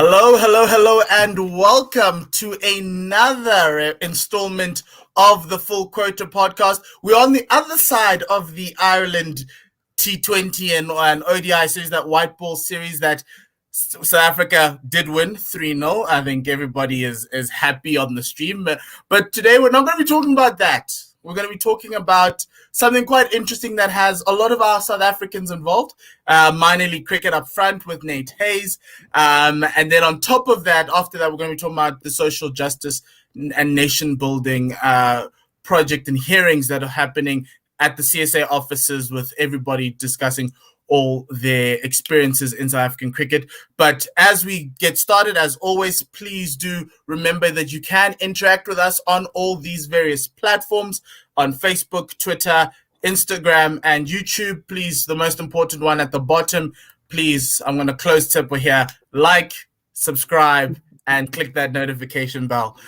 Hello, and welcome to another installment of the Full Quota Podcast. We're on the other side of the Ireland T20 and ODI series, that white ball series that South Africa did win 3-0. I think everybody is happy on the stream. But today we're not going to be talking about that. We're going to be talking about something quite interesting that has a lot of our South Africans involved. Minor league cricket up front with Nate Hayes. And then on top of that, after that, we're going to be talking about the social justice and nation building project and hearings that are happening at the CSA offices, with everybody discussing all their experiences in South African cricket. But as we get started, as always, please do remember that you can interact with us on all these various platforms, on Facebook, Twitter, Instagram, and YouTube. Please, the most important one at the bottom, please, I'm going to close Tshepo here, like, subscribe, and click that notification bell.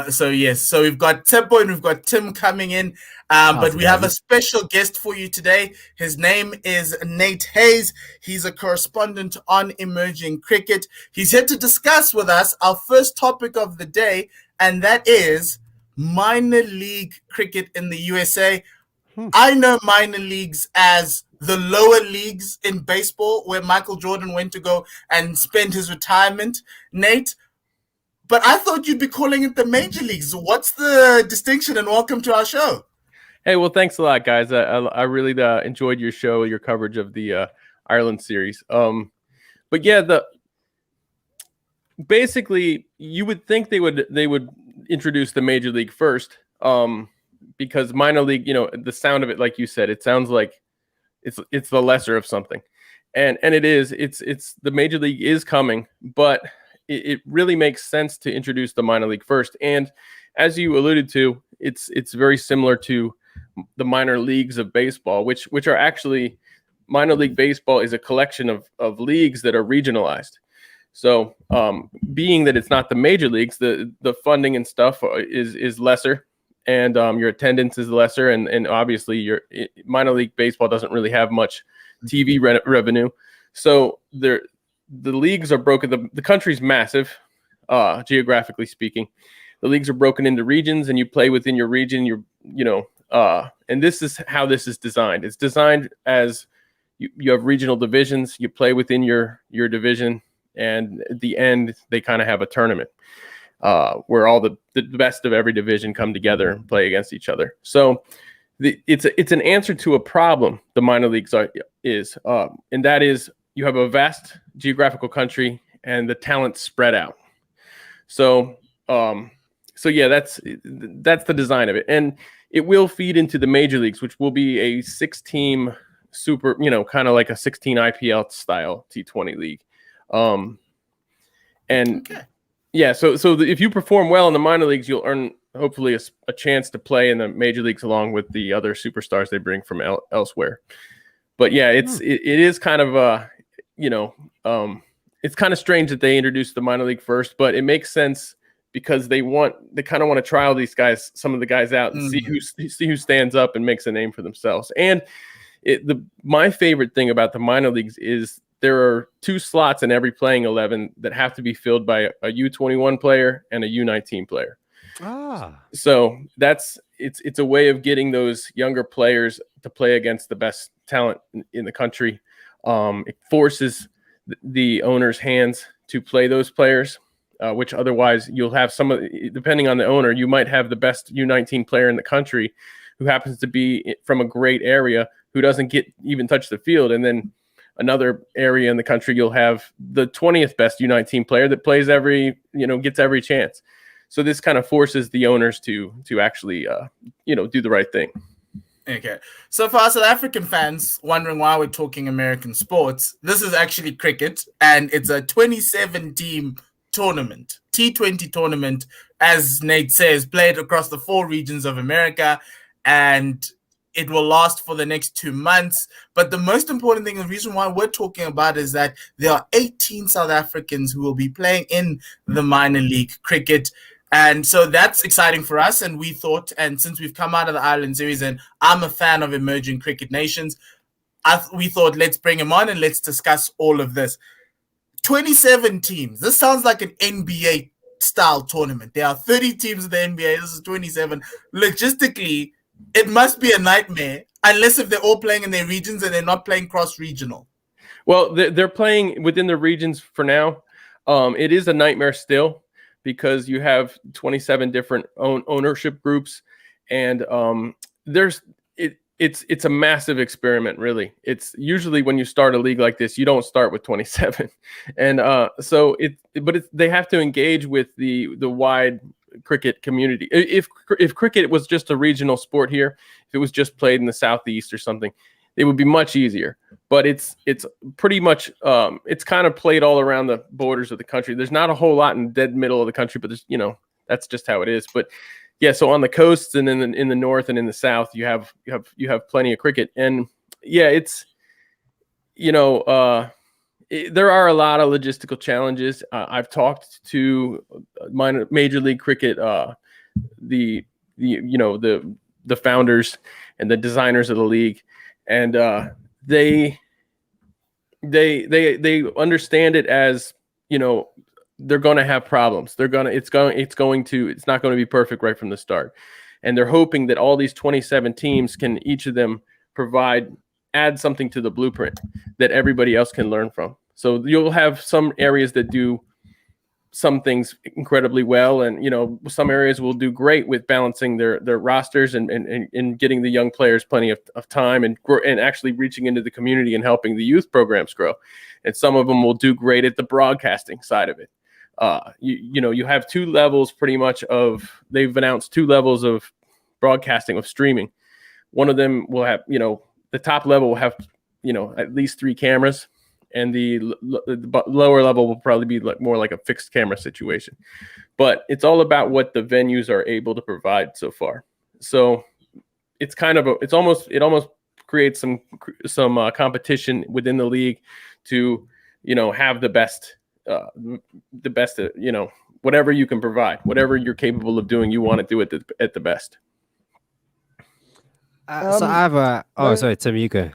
So we've got Tshepo and we've got Tim coming in, but we have a special guest for you today. His name is Nate Hayes. He's a correspondent on emerging cricket. He's here to discuss with us our first topic of the day, and that is minor league cricket in the USA. I know minor leagues as the lower leagues in baseball, where Michael Jordan went to go and spend his retirement, Nate. But I thought you'd be calling it the major leagues. What's the distinction? And welcome to our show. Hey, well, thanks a lot, guys. I really enjoyed your show, your coverage of the Ireland series. But yeah, basically you would think they would introduce the major league first, because minor league, the sound of it, like you said, it sounds like it's the lesser of something, and it is. It's the major league is coming, but it really makes sense to introduce the minor league first. And as you alluded to, it's very similar to the minor leagues of baseball, which are actually, minor league baseball is a collection of leagues that are regionalized. So being that it's not the major leagues, the funding and stuff is lesser, and your attendance is lesser, and obviously your minor league baseball doesn't really have much TV revenue. So the leagues are broken. The country's massive, geographically speaking. The leagues are broken into regions, and you play within your region. And this is how this is designed. It's designed as you have regional divisions. You play within your division, and at the end, they kind of have a tournament where all the best of every division come together and play against each other. So it's an answer to a problem the minor leagues is, and that is, you have a vast geographical country and the talent spread out. So yeah, that's the design of it. And it will feed into the major leagues, which will be a 6-team super, kind of like a 16 IPL style T20 league. Yeah, so if you perform well in the minor leagues, you'll earn hopefully a chance to play in the major leagues along with the other superstars they bring from elsewhere. But yeah, it is kind of it's kind of strange that they introduced the minor league first, but it makes sense because they kind of want to trial these guys, some of the guys out, and see who stands up and makes a name for themselves. And my favorite thing about the minor leagues is there are 2 slots in every playing 11 that have to be filled by a U21 player and a U19 player. So it's a way of getting those younger players to play against the best talent in the country. It forces the owner's hands to play those players, which otherwise you'll have depending on the owner, you might have the best U19 player in the country who happens to be from a great area who doesn't even touch the field. And then another area in the country, you'll have the 20th best U19 player that plays gets every chance. So this kind of forces the owners to actually, do the right thing. Okay. So for our South African fans wondering why we're talking American sports, this is actually cricket, and it's a 27-team tournament, T20 tournament, as Nate says, played across the 4 regions of America, and it will last for the next 2 months. But the most important thing, the reason why we're talking about, is that there are 18 South Africans who will be playing in the minor league cricket. And so that's exciting for us. And we thought, and since we've come out of the Ireland series, and I'm a fan of emerging cricket nations, we thought, let's bring him on and let's discuss all of this. 27 teams. This sounds like an NBA style tournament. There are 30 teams in the NBA. This is 27. Logistically, it must be a nightmare unless if they're all playing in their regions and they're not playing cross-regional. Well, they're playing within the regions for now. It is a nightmare still because you have 27 different ownership groups, and it's a massive experiment, really. It's usually when you start a league like this, you don't start with 27, and they have to engage with the wide cricket community. If cricket was just a regional sport here, if it was just played in the Southeast or something, it would be much easier. But it's pretty much it's kind of played all around the borders of the country. There's not a whole lot in dead middle of the country, but there's that's just how it is. But yeah, so on the coasts and in the north and in the south, you have plenty of cricket, and yeah, it's there are a lot of logistical challenges. I've talked to Major League Cricket, the founders and the designers of the league, and they understand it as they're going to have problems. It's not going to be perfect right from the start. And they're hoping that all these 27 teams can each of them add something to the blueprint that everybody else can learn from. So you'll have some areas that do some things incredibly well. And, some areas will do great with balancing their rosters and getting the young players plenty of time and actually reaching into the community and helping the youth programs grow. And some of them will do great at the broadcasting side of it. You have two levels pretty much they've announced two levels of broadcasting, of streaming. One of them will have, the top level will have, at least 3 cameras, and the lower level will probably be more like a fixed camera situation. But it's all about what the venues are able to provide so far. So it's it almost creates some competition within the league to, have the best, whatever you can provide, whatever you're capable of doing, you want to do it at the best. So I have sorry, Tim, you go.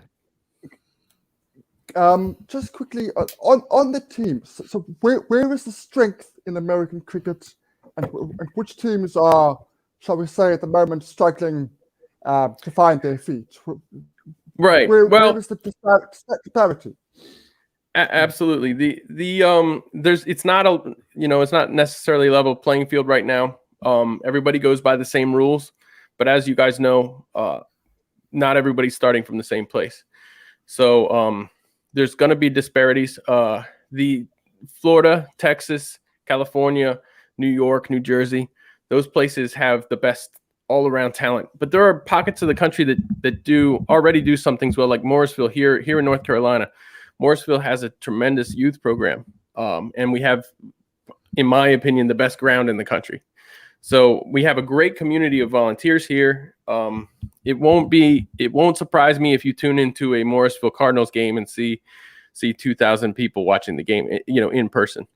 Just quickly on the teams. So where is the strength in American cricket, and which teams are, shall we say, at the moment struggling to find their feet? Right. Where is the disparity? Absolutely. It's not necessarily a level playing field right now. Everybody goes by the same rules, but as you guys know, not everybody's starting from the same place. So there's going to be disparities. The Florida, Texas, California, New York, New Jersey, those places have the best all-around talent. But there are pockets of the country that already do some things well, like Morrisville here in North Carolina. Morrisville has a tremendous youth program, and we have, in my opinion, the best ground in the country. So we have a great community of volunteers here. It won't surprise me if you tune into a Morrisville Cardinals game and see 2,000 people watching the game, in person,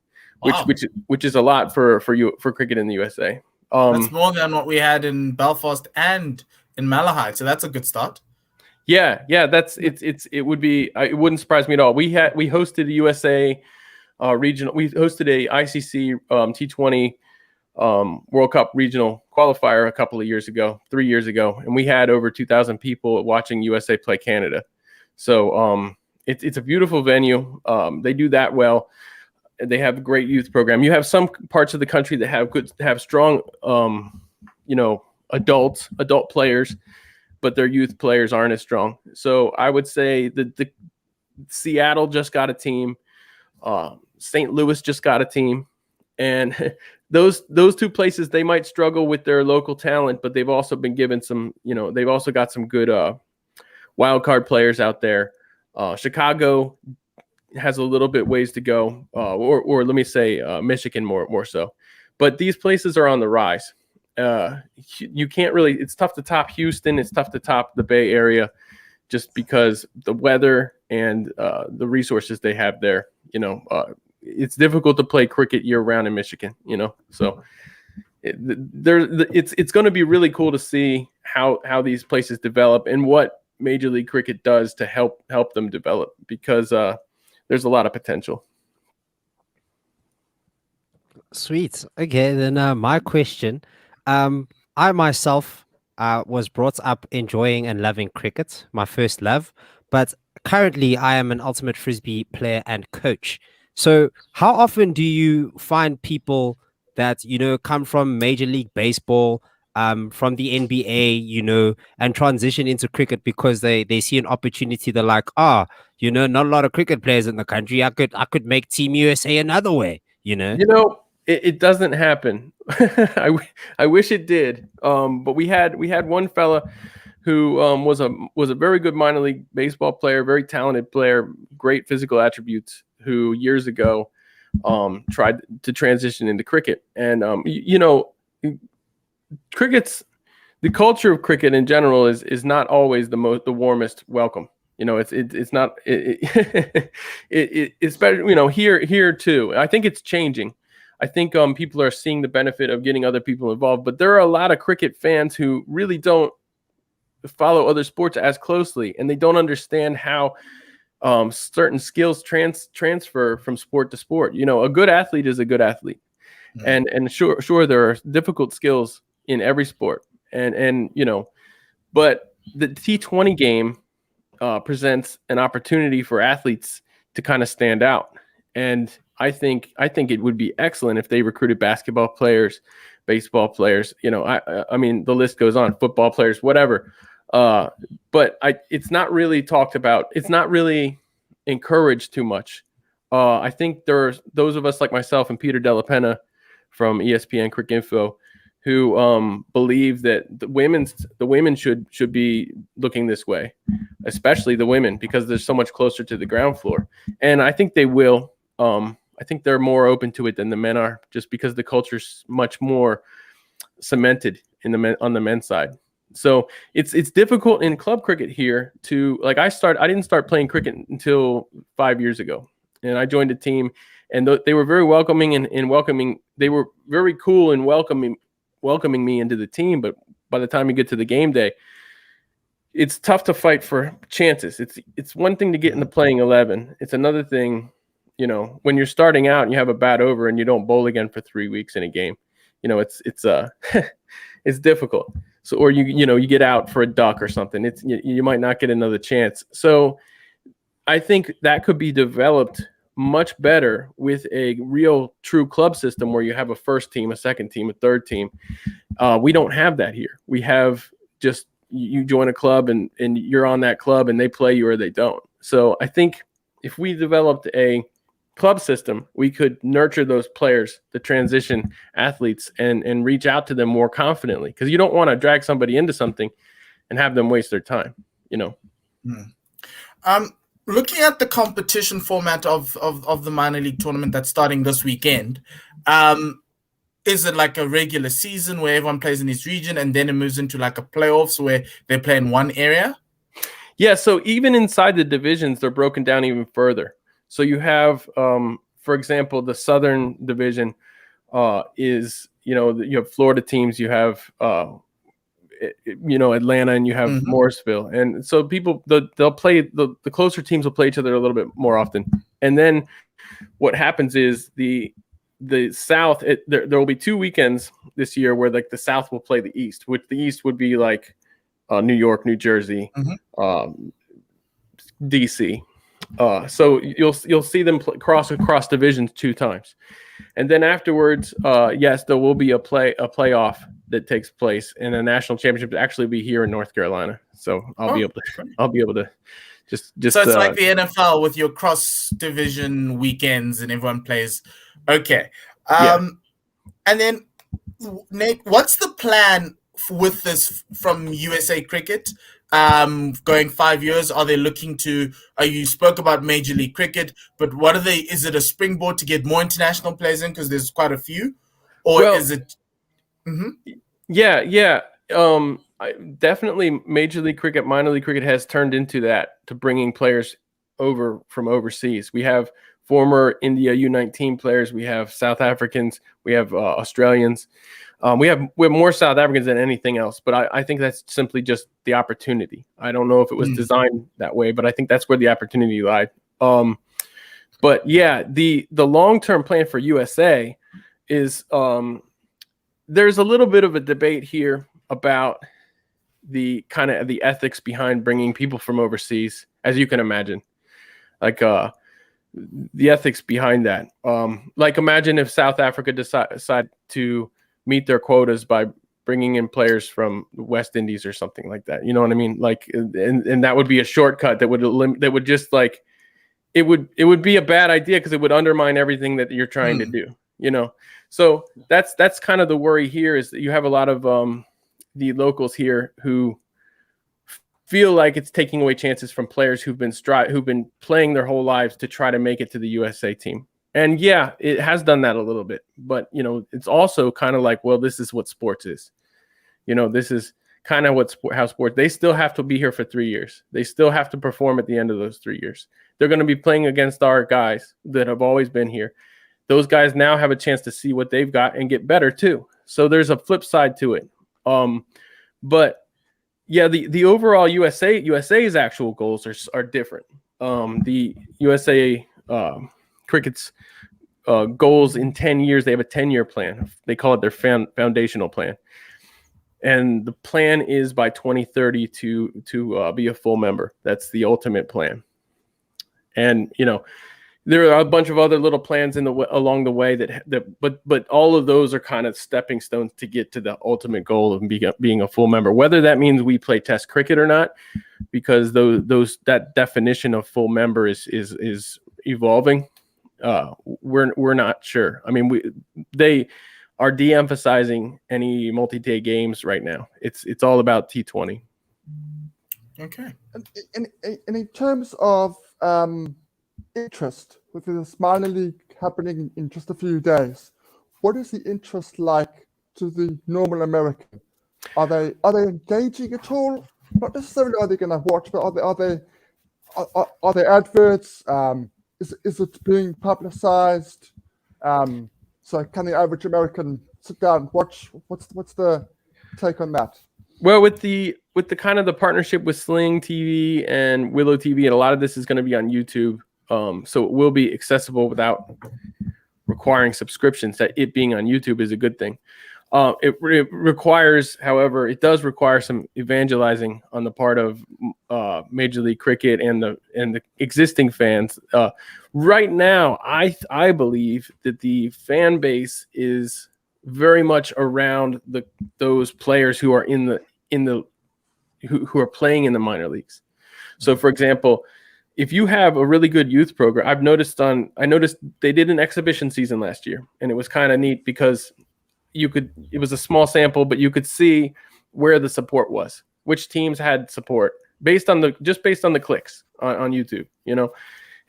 Wow. which is a lot for cricket in the USA. That's more than what we had in Belfast and in Malahide, so that's a good start. Yeah, it wouldn't surprise me at all. We hosted a USA regional. We hosted a ICC T20 World Cup regional qualifier a couple of years ago, 3 years ago, and we had over 2,000 people watching USA play Canada. So it's a beautiful venue. They do that well. They have a great youth program. You have some parts of the country that have strong, adult players, but their youth players aren't as strong. So I would say that the Seattle just got a team. St. Louis just got a team. And those two places, they might struggle with their local talent, but they've also been given some, they've also got some good wild card players out there. Chicago has a little bit ways to go, or let me say Michigan more so. But these places are on the rise. You can't really, it's tough to top Houston. It's tough to top the Bay Area just because the weather and the resources they have there, it's difficult to play cricket year round in Michigan, so it's going to be really cool to see how these places develop and what Major League Cricket does to help them develop, because there's a lot of potential. Sweet. Okay, then my question. I myself was brought up enjoying and loving cricket, my first love, but currently I am an ultimate frisbee player and coach. So, how often do you find people that come from Major League Baseball, from the NBA, and transition into cricket because they see an opportunity? They're like, not a lot of cricket players in the country. I could make Team USA another way. It doesn't happen. I wish it did. But we had one fella who was a very good minor league baseball player, very talented player, great physical attributes, who years ago tried to transition into cricket. And cricket's the culture of cricket in general is not always the warmest welcome. It's not especially here too. I think it's changing. I think people are seeing the benefit of getting other people involved, but there are a lot of cricket fans who really don't follow other sports as closely, and they don't understand how certain skills transfer from sport to sport. A good athlete is a good athlete, and sure there are difficult skills in every sport, and but the T20 game presents an opportunity for athletes to kind of stand out. And I think it would be excellent if they recruited basketball players, baseball players. I mean, the list goes on. Football players, whatever. But it's not really talked about. It's not really encouraged too much. I think there's those of us like myself and Peter Della Penna from ESPN Cricket Mpho who believe that the women should be looking this way, especially the women, because they're so much closer to the ground floor. And I think they will. I think they're more open to it than the men are, just because the culture's much more cemented on the men's side. So it's difficult in club cricket here to I didn't start playing cricket until 5 years ago, and I joined a team, and they were very welcoming and welcoming. They were very cool in welcoming me into the team. But by the time you get to the game day, it's tough to fight for chances. It's one thing to get in the playing 11. It's another thing, when you're starting out and you have a bad over and you don't bowl again for 3 weeks in a game, it's it's difficult. So, or you get out for a duck or something. You might not get another chance. So I think that could be developed much better with a real true club system where you have a first team, a second team, a third team. We don't have that here. We have just you join a club and you're on that club and they play you or they don't. So I think if we developed a club system, we could nurture those players, the transition athletes, and reach out to them more confidently, because you don't want to drag somebody into something and have them waste their time. Looking at the competition format of the minor league tournament that's starting this weekend, is it like a regular season where everyone plays in his region and then it moves into like a playoffs where they play in one area? Yeah, so even inside the divisions, they're broken down even further. So you have, for example, the Southern Division is, you have Florida teams, you have, Atlanta, and you have Morrisville. And so they'll play, the closer teams will play each other a little bit more often. And then what happens is the South, there will be 2 weekends this year where the South will play the East, which the East would be like New York, New Jersey, DC. So you'll see them cross across divisions 2 times, and then afterwards, yes, there will be a playoff that takes place, and a national championship to actually be here in North Carolina. So I'll be able to just. So it's like the NFL with your cross division weekends and everyone plays. Okay, and then Nate, what's the plan with this from USA Cricket? Going 5 years, are they looking to? You spoke about Major League Cricket, but what are they? Is it a springboard to get more international players in, because there's quite a few, or is it? Yeah. Definitely, Major League Cricket, minor league cricket has turned into that, to bringing players over from overseas. We have former India U19 players, we have South Africans, we have Australians. We have more South Africans than anything else, but I think that's simply just the opportunity. I don't know if it was designed that way, but I think that's where the opportunity lied. But yeah, the long-term plan for USA is there's a little bit of a debate here about the kind of the ethics behind bringing people from overseas, as you can imagine, like the ethics behind that. Like imagine if South Africa decide to meet their quotas by bringing in players from West Indies or something like that. You know what I mean? Like, and that would be a shortcut that would just like, it would be a bad idea because it would undermine everything that you're trying to do, you know? So that's kind of the worry here, is that you have a lot of the locals here who feel like it's taking away chances from players who've been playing their whole lives to try to make it to the USA team. And yeah, it has done that a little bit, but you know, it's also kind of like, well, this is what sports is. You know, this is kind of how sports. They still have to be here for 3 years. They still have to perform at the end of those 3 years. They're going to be playing against our guys that have always been here. Those guys now have a chance to see what they've got and get better too. So there's a flip side to it. But yeah, the overall USA's actual goals are different. The USA Cricket's goals in 10 years, they have a 10-year plan. They call it their foundational plan. And the plan is by 2030 to be a full member. That's the ultimate plan. And, you know, there are a bunch of other little plans along the way but all of those are kind of stepping stones to get to the ultimate goal of being a full member. Whether that means we play Test cricket or not, because that definition of full member is evolving. We're not sure. I mean, they are de-emphasizing any multi-day games right now. It's all about T20. Okay. And in terms of interest with this minor league happening in just a few days, what is the interest like to the normal American? Are they engaging at all? Not necessarily are they going to watch, but are they adverts? Is it being publicized? So can the average American sit down and watch? What's the take on that? Well, with the kind of the partnership with Sling TV and Willow TV, and a lot of this is going to be on YouTube. So it will be accessible without requiring subscriptions. That it being on YouTube is a good thing. It requires, however, it does require some evangelizing on the part of Major League Cricket and the existing fans. Right now, I believe that the fan base is very much around those players who are who are playing in the minor leagues. So, for example, if you have a really good youth program, I noticed they did an exhibition season last year, and it was kind of neat because it was a small sample, but you could see where the support was, which teams had support based on the clicks on YouTube, you know,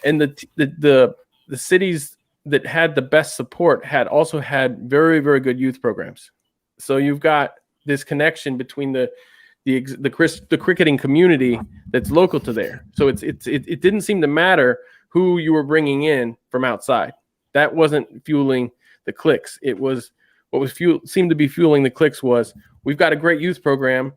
and the cities that had the best support also had very, very good youth programs. So you've got this connection between the cricketing community that's local to there. So it didn't seem to matter who you were bringing in from outside. That wasn't fueling the clicks. It was what seemed to be fueling the clicks was, we've got a great youth program.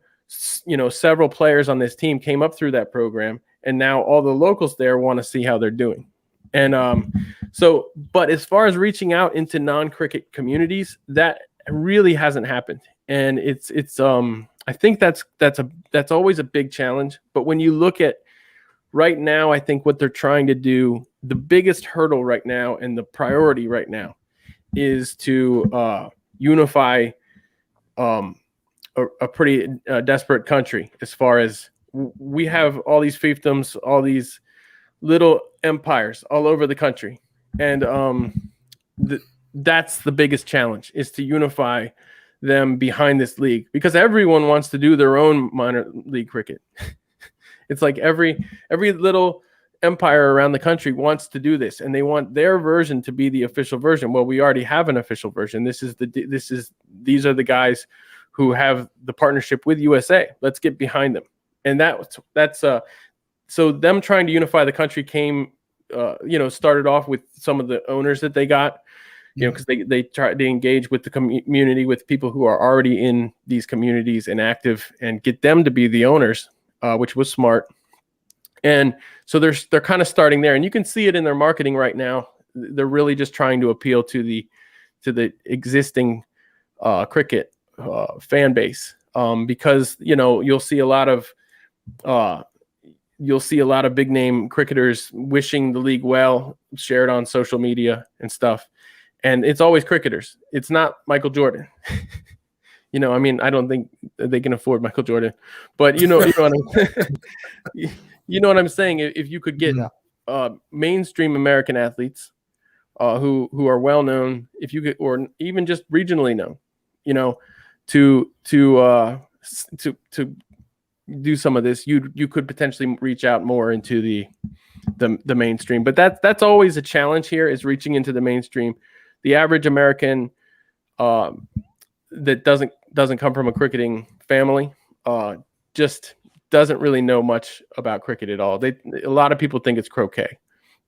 You know, several players on this team came up through that program, and now all the locals there want to see how they're doing. And but as far as reaching out into non-cricket communities, that really hasn't happened. And it's I think that's always a big challenge. But when you look at right now, I think what they're trying to do, the biggest hurdle right now and the priority right now is to unify a pretty desperate country. As far as we have all these fiefdoms, all these little empires all over the country. And that's the biggest challenge, is to unify them behind this league, because everyone wants to do their own minor league cricket. It's like every little empire around the country wants to do this, and they want their version to be the official version. Well, we already have an official version. These are the guys who have the partnership with USA. Let's get behind them. And that's so them trying to unify the country came started off with some of the owners that they got, because they engage with the community, with people who are already in these communities and active, and get them to be the owners, which was smart. And so they're kind of starting there, and you can see it in their marketing right now. They're really just trying to appeal to to the existing cricket fan base, because you'll see a lot of big name cricketers wishing the league well, shared on social media and stuff, and it's always cricketers. It's not Michael Jordan. I don't think they can afford Michael Jordan, but you know what I'm saying. If you could get mainstream American athletes who are well known, if you get, or even just regionally known, to do some of this, you could potentially reach out more into the mainstream. But that's always a challenge here, is reaching into the mainstream. The average American that doesn't come from a cricketing family just doesn't really know much about cricket at all. A lot of people think it's croquet.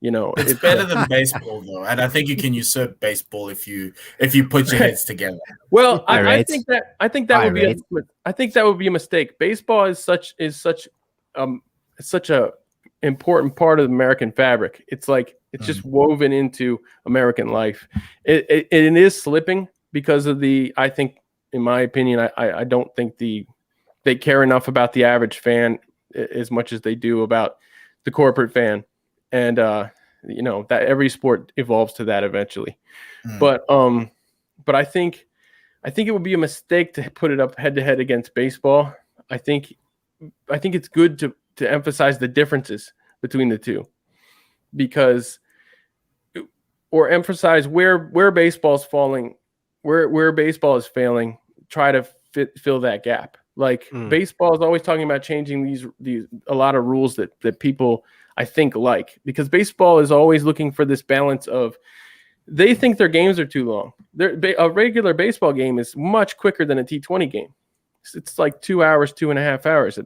It's better than baseball, though, and I think you can usurp baseball if you put your heads together. Well, I think that would be a mistake. Baseball is such a important part of the American fabric. It's like it's just woven into American life. It is slipping because of I think, in my opinion, I don't think they care enough about the average fan as much as they do about the corporate fan. And that every sport evolves to that eventually. But I think it would be a mistake to put it up head to head against baseball. I think it's good to emphasize the differences between the two, or emphasize where baseball's falling, where baseball is failing. Try to fill that gap. Like baseball is always talking about changing these a lot of rules that people, I think, because baseball is always looking for this balance of, they think their games are too long. A regular baseball game is much quicker than a T20 game. It's like 2 hours, 2.5 hours,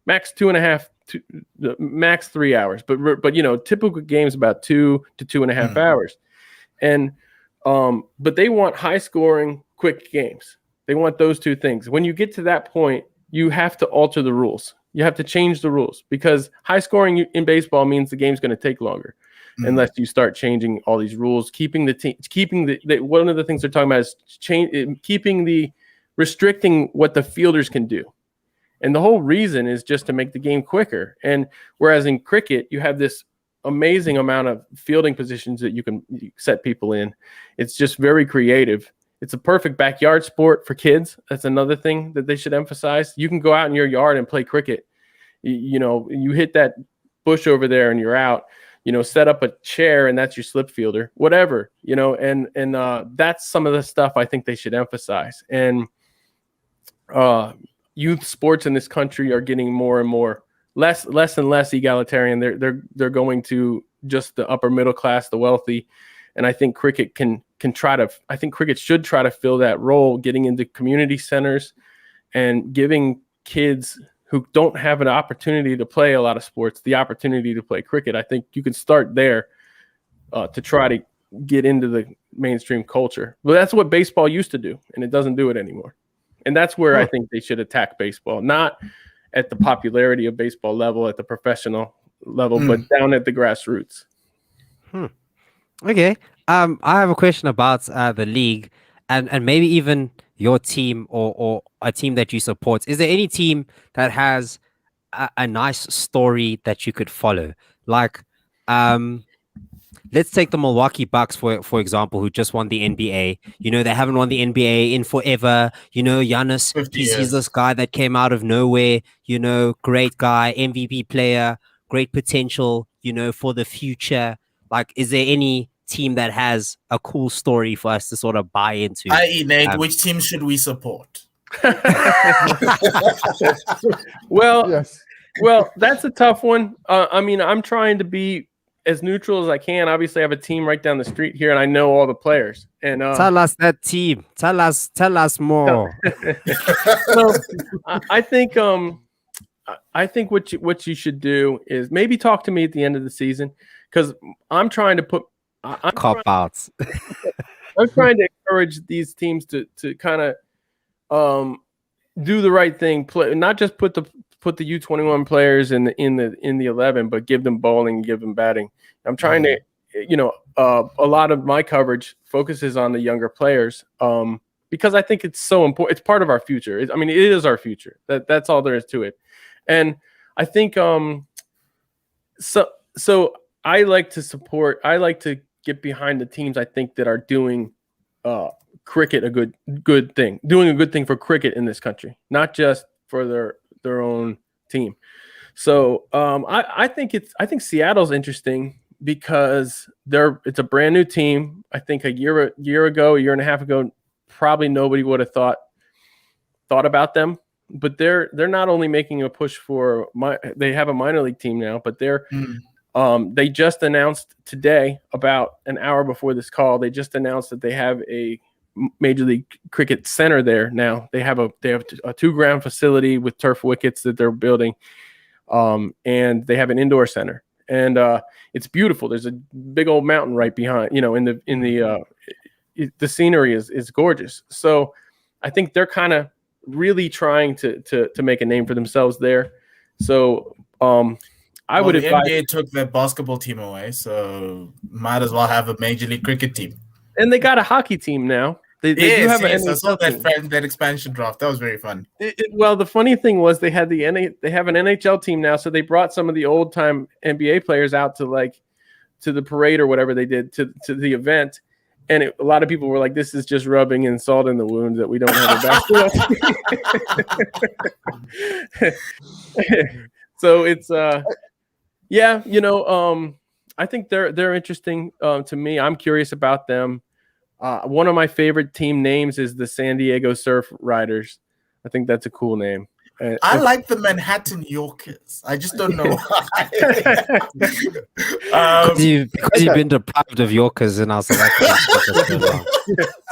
max 2.5, max 3 hours. But typical games about 2 to 2.5 hours. And but they want high scoring, quick games. They want those two things. When you get to that point, you have to alter the rules. You have to change the rules, because high scoring in baseball means the game's going to take longer unless you start changing all these rules. One of the things they're talking about is restricting what the fielders can do. And the whole reason is just to make the game quicker. And whereas in cricket, you have this amazing amount of fielding positions that you can set people in. It's just very creative. It's a perfect backyard sport for kids. That's another thing that they should emphasize. You can go out in your yard and play cricket. You hit that bush over there and you're out. Set up a chair and that's your slip fielder, whatever. And that's some of the stuff I think they should emphasize. And youth sports in this country are getting more and more less and less egalitarian. They're going to just the upper middle class, the wealthy. And I think cricket cricket should try to fill that role, getting into community centers and giving kids who don't have an opportunity to play a lot of sports the opportunity to play cricket. I think you can start there to try to get into the mainstream culture. But that's what baseball used to do, and it doesn't do it anymore. And that's where I think they should attack baseball, not at the popularity of baseball level, at the professional level, but down at the grassroots. Okay. I have a question about the league and maybe even your team or a team that you support. Is there any team that has a nice story that you could follow? Like, let's take the Milwaukee Bucks, for example, who just won the NBA. They haven't won the NBA in forever. Giannis, he's this guy that came out of nowhere, great guy, MVP player, great potential, for the future. Like, is there any team that has a cool story for us to sort of buy into? I.e., Nate, which team should we support? Well, Yes. Well, that's a tough one. I'm trying to be as neutral as I can. Obviously, I have a team right down the street here, and I know all the players. And tell us that team. Tell us more. So, I think what you should do is maybe talk to me at the end of the season, because I'm trying to put cop-outs. I'm trying to encourage these teams to kind of do the right thing, play, not just put the U21 players in the 11, but give them bowling, give them batting. I'm trying to, a lot of my coverage focuses on the younger players because I think it's so important. It's part of our future. It is our future. That's all there is to it. And I think so I like to get behind the teams I think that are doing cricket a good thing, doing a good thing for cricket in this country, not just for their own team. So I think Seattle's interesting because it's a brand new team. I think a year and a half ago, probably nobody would have thought about them. But they're not only making a push they have a minor league team now, but they just announced today, about an hour before this call, they just announced that they have a Major League Cricket center there now. They have a 2-ground facility with turf wickets that they're building, and they have an indoor center, and it's beautiful. There's a big old mountain right behind. The scenery is gorgeous. So I think they're kind of really trying to make a name for themselves there. So I would advise. The NBA took their basketball team away, so might as well have a Major League Cricket team. And they got a hockey team now. They do have an NHL I saw that expansion draft. That was very fun. Well, the funny thing was they have an NHL team now, so they brought some of the old time NBA players out to the parade or whatever they did to the event, and a lot of people were like, "This is just rubbing salt in the wound that we don't have a basketball." So it's I think they're interesting to me. I'm curious about them. One of my favorite team names is the San Diego Surf Riders. I think that's a cool name. I like the Manhattan Yorkers. I just don't know why. Because you've been deprived of Yorkers in our South Africa.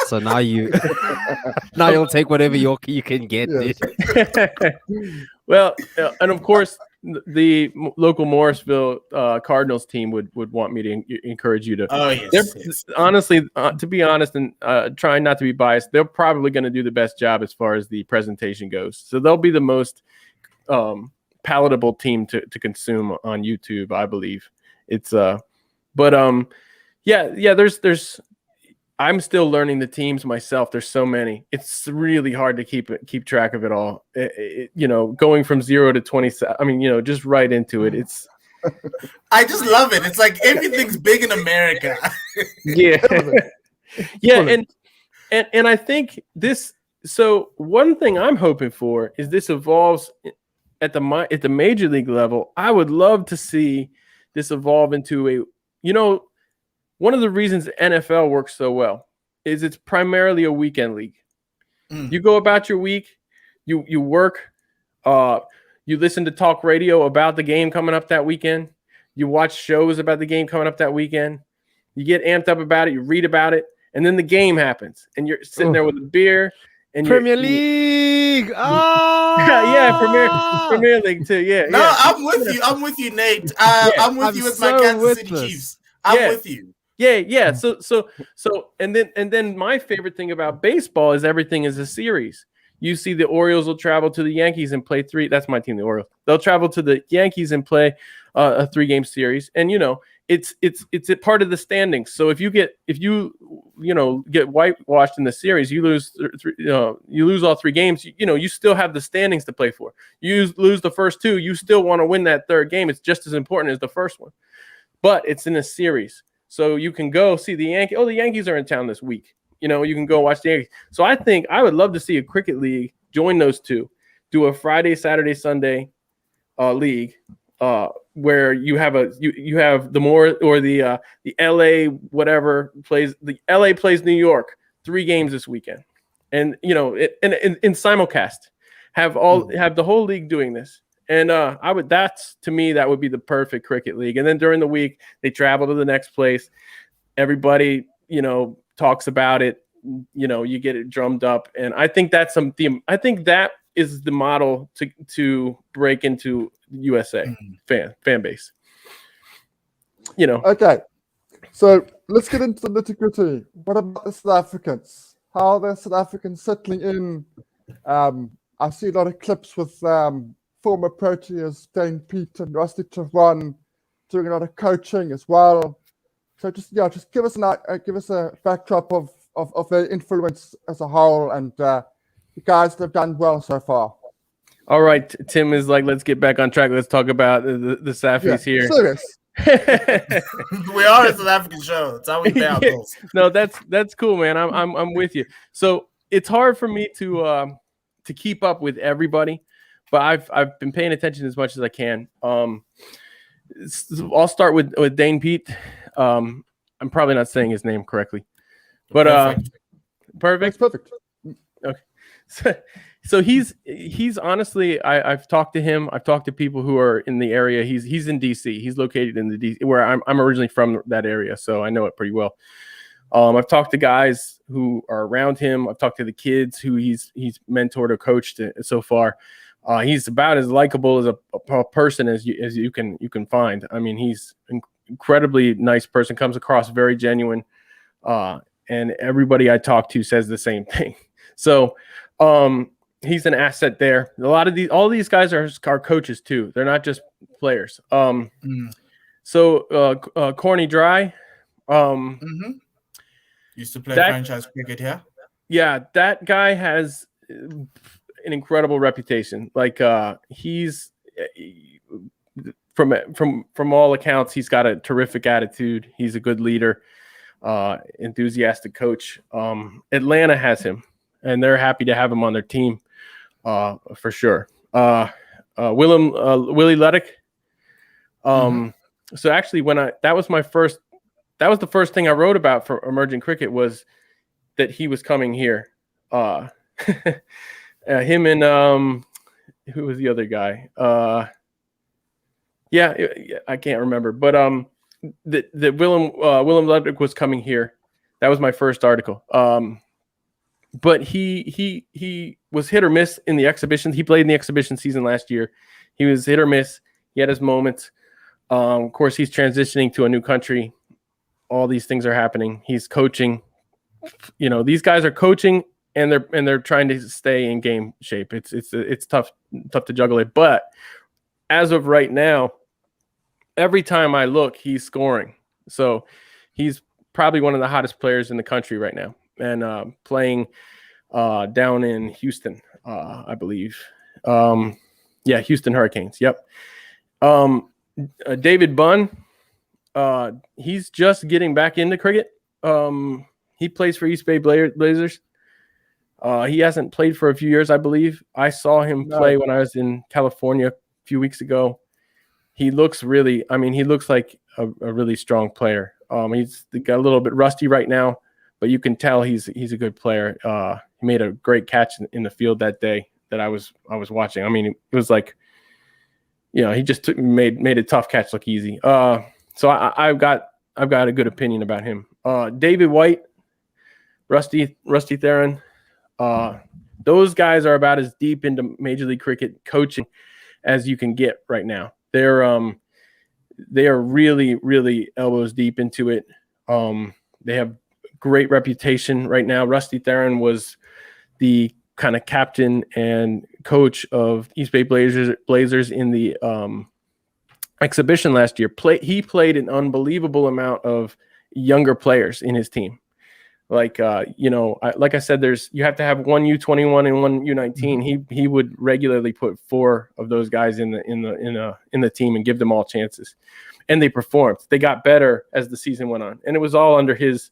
So now you'll take whatever Yorker you can get. Yeah. Well, and of course, the local Morrisville Cardinals team would want me to encourage you to. Oh, yes. Honestly, to be honest, and trying not to be biased, they're probably going to do the best job as far as the presentation goes. So they'll be the most palatable team to consume on YouTube, I believe. It's there's. I'm still learning the teams myself. There's so many. It's really hard to keep track of it all. Going from 0 to 20. Just right into it. It's. I just love it. It's like everything's big in America. Yeah, yeah, and I think this. So one thing I'm hoping for is this evolves at the major league level. I would love to see this evolve into one of the reasons NFL works so well is it's primarily a weekend league. You go about your week, you work, you listen to talk radio about the game coming up that weekend. You watch shows about the game coming up that weekend. You get amped up about it. You read about it, and then the game happens, and you're sitting there with a beer. And Premier League. Premier League too. Yeah. No, yeah. I'm with you, Nate. I'm with you with my Kansas City Chiefs. I'm with you. Yeah. So, and then my favorite thing about baseball is everything is a series. You see, the Orioles will travel to the Yankees and play 3. That's my team, the Orioles. They'll travel to the Yankees and play a 3-game series, and it's a part of the standings. So if you get whitewashed in the series, you lose all 3 games. You still have the standings to play for. You lose the first 2, you still want to win that 3rd game. It's just as important as the first one, but it's in a series. So you can go see the Yankees. Oh, the Yankees are in town this week. You can go watch the Yankees. So I think I would love to see a cricket league join those 2, do a Friday, Saturday, Sunday league where you have the more or the LA whatever plays. The LA plays New York 3 games this weekend, and in simulcast have the whole league doing this. And to me, that would be the perfect cricket league. And then during the week, they travel to the next place. Everybody, talks about it. You get it drummed up. And I think that is the model to break into USA fan base. Okay. So let's get into the nitty-gritty. What about the South Africans? How are the South Africans settling in? I see a lot of clips with former Proteas Dane Pete and Rusty Chavon doing a lot of coaching as well. So just give us a backdrop of their influence as a whole and the guys that have done well so far. All right, Tim is like, let's get back on track. Let's talk about the Safis here. Serious. We are a South African show. That's how we pay our bills. No, that's cool, man. I'm with you. So it's hard for me to keep up with everybody, but I've been paying attention as much as I can. I'll start with Dane Pete. I'm probably not saying his name correctly, but perfect. That's perfect. Okay. So he's honestly, I've talked to him. I've talked to people who are in the area. He's in DC. He's located in the DC where I'm originally from, that area, so I know it pretty well. I've talked to guys who are around him. I've talked to the kids who he's mentored or coached so far. He's about as likable as a person as you can find. I mean, he's an incredibly nice person. Comes across very genuine, and everybody I talk to says the same thing. So. He's an asset there. All these guys are coaches too. They're not just players. So Corny Dry, used to play franchise cricket here. Yeah, that guy has an incredible reputation. Like he's from all accounts, he's got a terrific attitude. He's a good leader, enthusiastic coach. Atlanta has him, and they're happy to have him on their team. For sure. Willie Luddick. So actually that was the first thing I wrote about for Emerging Cricket was that he was coming here. Him and who was the other guy? I can't remember, but that Willem Ludwig was coming here. That was my first article. But he was hit or miss in the exhibition. He played in the exhibition season last year. He was hit or miss. He had his moments. Of course, he's transitioning to a new country. All these things are happening. He's coaching. You know, these guys are coaching and they're trying to stay in game shape. It's tough to juggle it. But as of right now, every time I look, he's scoring. So he's probably one of the hottest players in the country right now. And playing down in Houston, I believe. Houston Hurricanes. Yep. David Bunn, he's just getting back into cricket. He plays for East Bay Blazers. He hasn't played for a few years, I believe. I saw him play when I was in California a few weeks ago. He looks like a really strong player. He's got a little bit rusty right now, but you can tell he's a good player. He made a great catch in the field that day that I was watching. I mean, it was like, he just made a tough catch look easy. So I've got a good opinion about him. David White, Rusty Theron, those guys are about as deep into Major League Cricket coaching as you can get right now. They are really, really elbows deep into it. They have great reputation right now. Rusty Theron was the kind of captain and coach of East Bay Blazers in the exhibition last year. He played an unbelievable amount of younger players in his team. Like like I said, you have to have one U21 and one U19. He would regularly put 4 of those guys in the team and give them all chances, and they performed. They got better as the season went on, and it was all under his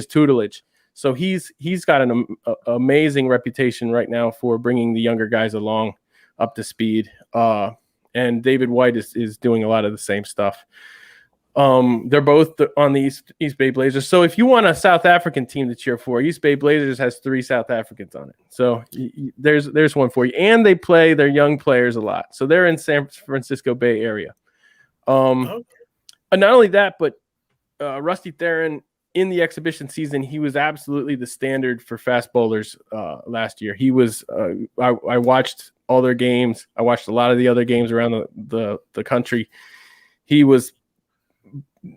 tutelage. So he's got an amazing reputation right now for bringing the younger guys along up to speed. And David White is doing a lot of the same stuff. They're both on the East Bay Blazers. So if you want a South African team to cheer for, East Bay Blazers has 3 South Africans on it. So there's one for you. And they play their young players a lot. So they're in San Francisco Bay Area. And not only that, but Rusty Theron, in the exhibition season, he was absolutely the standard for fast bowlers last year. He was I watched all their games. I watched a lot of the other games around the country. He was,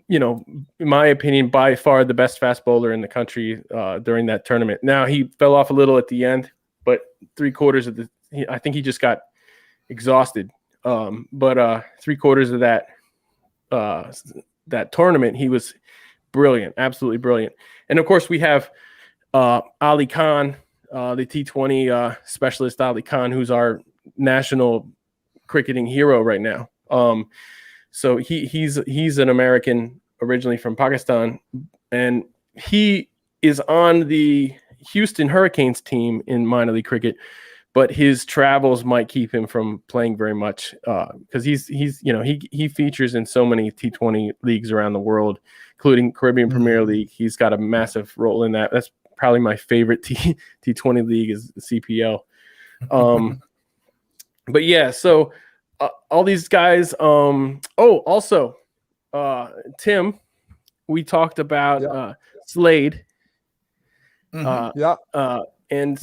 in my opinion, by far the best fast bowler in the country during that tournament. Now, he fell off a little at the end, but 3/4 of I think he just got exhausted. But 3/4 of that tournament, he was brilliant, absolutely brilliant. And of course, we have Ali Khan, the T20 specialist, Ali Khan, who's our national cricketing hero right now. So he's an American originally from Pakistan, and he is on the Houston Hurricanes team in minor league cricket, but his travels might keep him from playing very much because he features in so many T20 leagues around the world, including Caribbean Premier League. He's got a massive role in that. That's probably my favorite T20 league is the CPL. But yeah, so all these guys. Also, Tim, we talked about Slade. And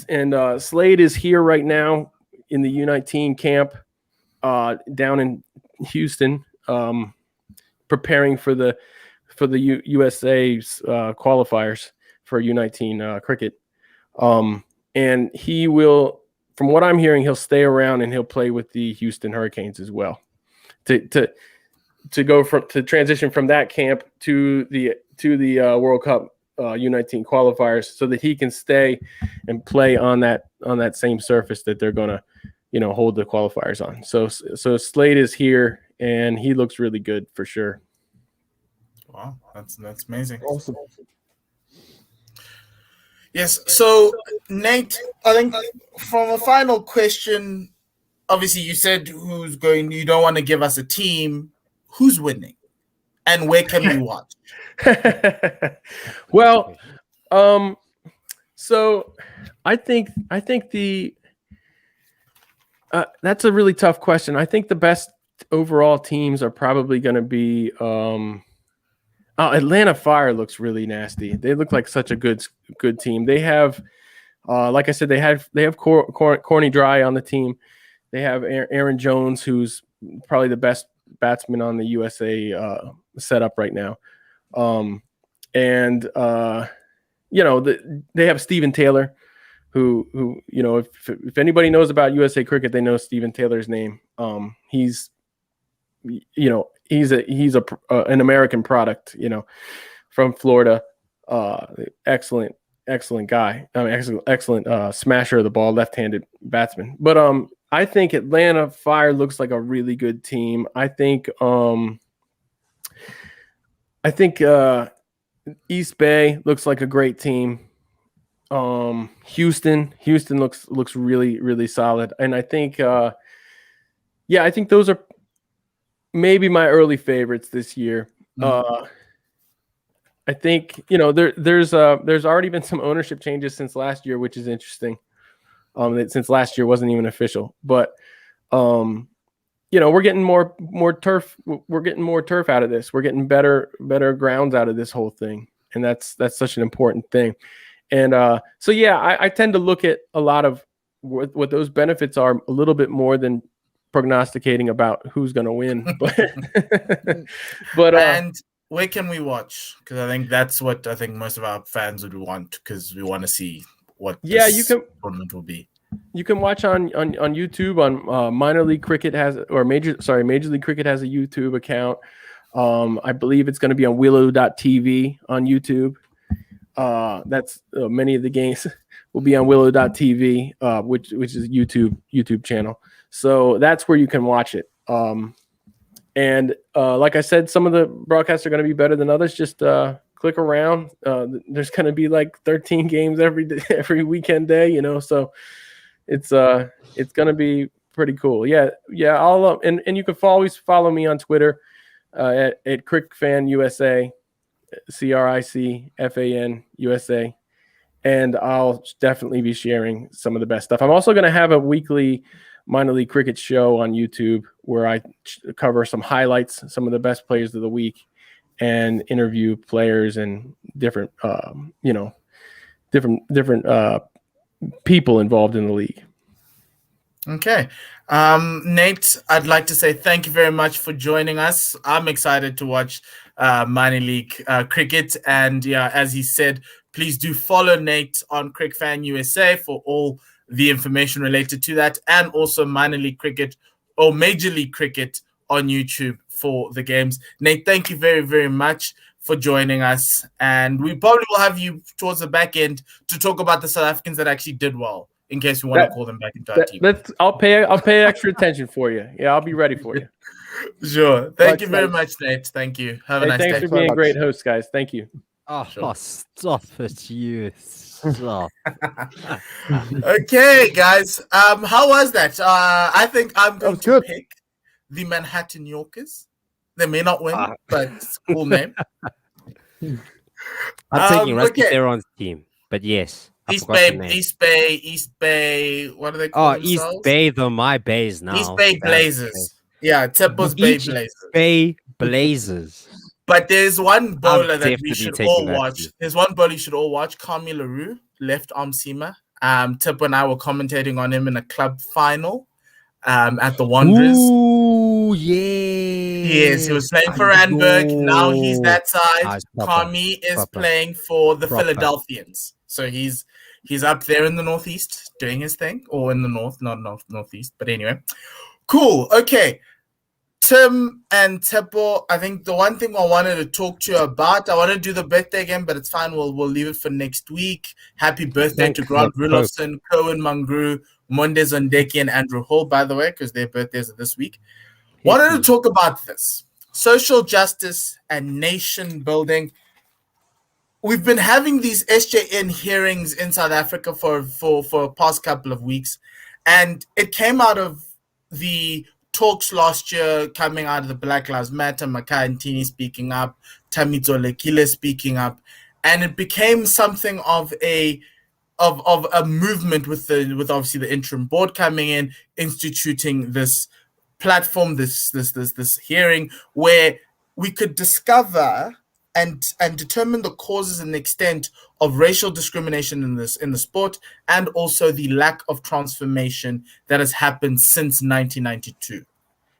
Slade is here right now in the U19 camp down in Houston, preparing for the USA's qualifiers for U19 cricket. And he will, from what I'm hearing, he'll stay around and he'll play with the Houston Hurricanes as well. To transition from that camp to the World Cup U19 qualifiers, so that he can stay and play on that same surface that they're gonna, hold the qualifiers on. So Slade is here and he looks really good for sure. Wow, that's amazing. Awesome. Yes. So Nate, I think from a final question, obviously you said who's going. You don't want to give us a team. Who's winning, and where can we watch? Well, so I think the that's a really tough question. I think the best overall teams are probably going to be Atlanta Fire looks really nasty. They look like such a good team. They have, like I said, they have Corny Dry on the team. They have Aaron Jones, who's probably the best batsman on the USA setup right now. They have Stephen Taylor, who if anybody knows about USA cricket, they know Stephen Taylor's name. He's an American product, from Florida. Excellent guy. I mean, excellent smasher of the ball, left-handed batsman. But I think Atlanta Fire looks like a really good team. I think East Bay looks like a great team. Houston looks really, really solid. And I think I think those are maybe my early favorites this year. I think there's already been some ownership changes since last year, which is interesting. Since last year wasn't even official, but we're getting more turf. We're getting more turf out of this. We're getting better grounds out of this whole thing, and that's such an important thing. And I tend to look at a lot of what those benefits are a little bit more than prognosticating about who's going to win. But and where can we watch? Because I think that's what I think most of our fans would want, because we want to see what this tournament will be. You can watch on YouTube. On Major League Cricket has a YouTube account. I believe it's going to be on Willow.tv on YouTube. That's many of the games will be on Willow.tv, which is YouTube channel. So that's where you can watch it. And like I said, some of the broadcasts are going to be better than others. Just click around. There's going to be like 13 games every weekend day, so it's going to be pretty cool. Yeah. I'll and you can always follow me on Twitter at CricFanUSA, CricFanUSA, and I'll definitely be sharing some of the best stuff. I'm also going to have a weekly minor league cricket show on YouTube where I cover some highlights, some of the best players of the week, and interview players and different people involved in the league. Okay. Nate, I'd like to say thank you very much for joining us. I'm excited to watch minor league cricket. And as he said, please do follow Nate on CricFanUSA for all the information related to that, and also minor league cricket or Major League Cricket on YouTube for the games. Nate, thank you very, very much for joining us. And we probably will have you towards the back end to talk about the South Africans that actually did well, in case we want to call them back into our team. I'll pay extra attention for you. Yeah, I'll be ready for you. Sure. Thank you very much, Nate. Thank you. Have a nice thanks day. for being a great host, guys. Thank you. Oh, Sure. Stop it, you. Stop. Okay, guys. How was that? I think I'm going to pick the Manhattan Yorkers. They may not win, but it's a cool name. I'm taking Rusty Theron's team, but yes. East Bay. What do they call themselves? East Bay, though my Bays now. East Bay Blazers. Yeah, Tshepo's Bay Blazers. Bay Blazers. But there's one bowler that we should all watch. Team. There's one bowler you should all watch. Kami LaRue, left arm seamer. Tshepo and I were commentating on him in a club final at the Wanderers. Ooh, yeah. Yes, he was playing for Randburg. Now he's that side. Kami is playing for the Philadelphians. So he's up there in the Northeast doing his thing, or in the North, not Northeast. But anyway, cool. Okay. Tim and Tshepo, I think the one thing I wanted to talk to you about, I want to do the birthday again, but it's fine. We'll leave it for next week. Happy birthday to Grant Rudolphson, Cohen Mangru, Monde Zondeki, and Andrew Hall, by the way, because their birthdays are this week. Wanted to talk about this. Social justice and nation building. We've been having these SJN hearings in South Africa for the past couple of weeks, and it came out of the talks last year coming out of the Black Lives Matter, Makai Ntini speaking up, Tamizo Lekile speaking up, and it became something of a movement with obviously the interim board coming in, instituting this platform, this hearing where we could discover and determine the causes and the extent of racial discrimination in the sport, and also the lack of transformation that has happened since 1992,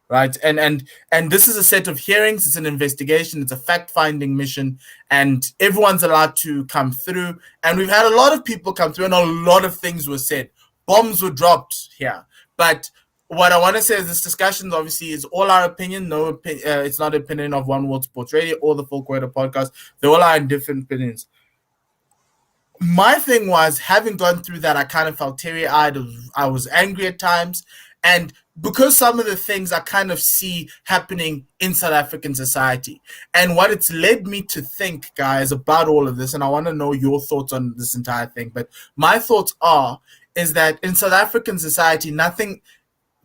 right? And this is a set of hearings. It's an investigation. It's a fact-finding mission, and everyone's allowed to come through. And we've had a lot of people come through, and a lot of things were said. Bombs were dropped here, but what I want to say is this discussion obviously is all our opinion. It's not opinion of One World Sports Radio or the Full Quota Podcast. They all are in different opinions. My thing was, having gone through that, I kind of felt teary-eyed. I was angry at times. And because some of the things I kind of see happening in South African society, and what it's led me to think, guys, about all of this, and I want to know your thoughts on this entire thing. But my thoughts is that in South African society,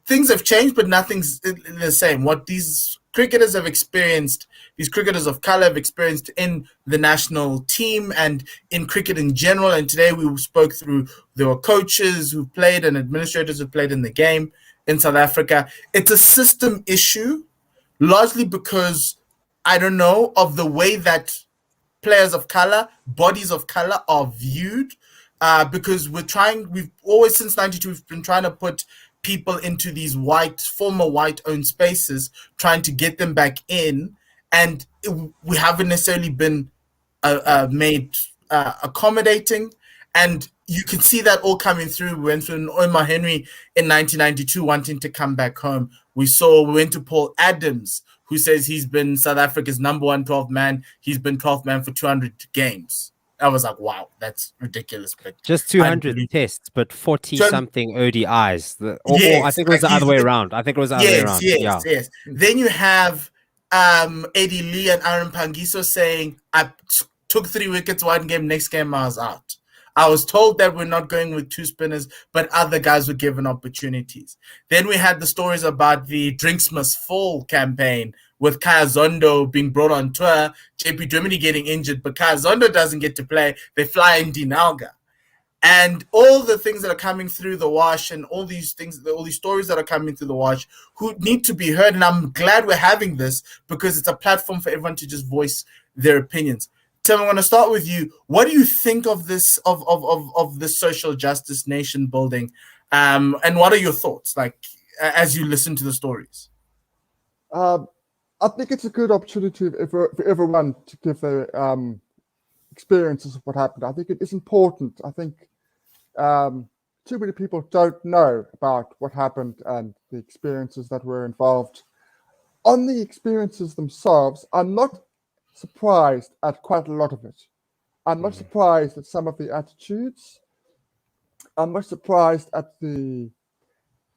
things have changed, but nothing's the same. What these cricketers have experienced, these cricketers of color have experienced in the national team and in cricket in general. And today we spoke through, there were coaches who played and administrators who played in the game in South Africa. It's a system issue, largely because, I don't know, of the way that players of color, bodies of color are viewed. Because we've always, since 92, we've been trying to put people into these former white-owned spaces, trying to get them back in, and we haven't necessarily been made accommodating. And you can see that all coming through. We went through Omar Henry in 1992 wanting to come back home. We went to Paul Adams, who says he's been South Africa's number one 12th man. He's been 12th man for 200 games. I was like, wow, that's ridiculous. But just 200 tests, but 40-something ODIs. I think it was the other way around. Yes. Then you have Eddie Lee and Aaron Pangiso saying, I took 3 wickets one game, next game I was out. I was told that we're not going with 2 spinners, but other guys were given opportunities. Then we had the stories about the Drinks Must Fall campaign, with Kaya Zondo being brought on tour, JP Germany getting injured, but Kaya Zondo doesn't get to play. They fly in Dinalga. And all the things that are coming through the wash, and all these stories that are coming through the wash, who need to be heard. And I'm glad we're having this, because it's a platform for everyone to just voice their opinions. Tim, I'm going to start with you. What do you think of this, of this social justice nation building? And what are your thoughts, like, as you listen to the stories? I think it's a good opportunity for everyone to give their experiences of what happened. I think it is important. I think too many people don't know about what happened and the experiences that were involved. on the experiences themselves, I'm not surprised at quite a lot of it. I'm not surprised at some of the attitudes. I'm not surprised at the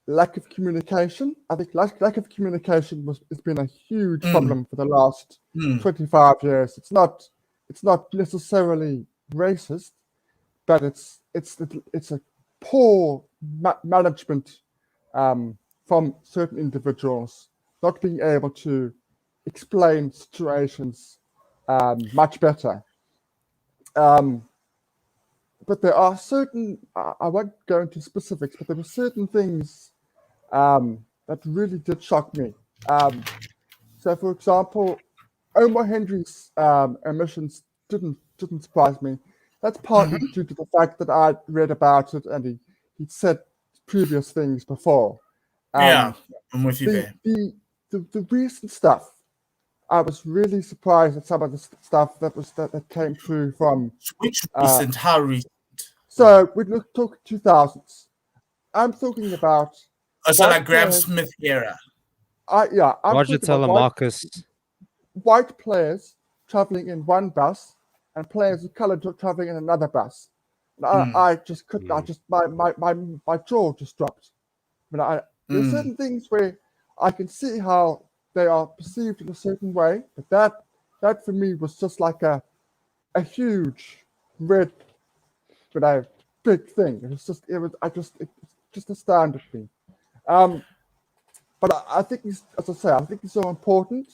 lack of communication. I think lack of communication has been a huge problem for the last 25 years. It's not necessarily racist, but it's a poor management from certain individuals not being able to explain situations much better. But there are certain, I won't go into specifics, but there were certain things that really did shock me. So, for example, Omar Henry's emissions didn't surprise me. That's partly due to the fact that I read about it and he'd said previous things before. I'm with you there. The recent stuff, I was really surprised at some of the stuff that came through from. Which recent? How recent? So we talk 2000s. I'm talking about. So like Graham Smith era. I'm Roger Telemarcus. White players traveling in one bus and players of color traveling in another bus. I just couldn't. My jaw just dropped. There's certain things where I can see how they are perceived in a certain way, but that for me was just like a huge red, big thing. It just astounded me. But I think as I say, I think it's so important.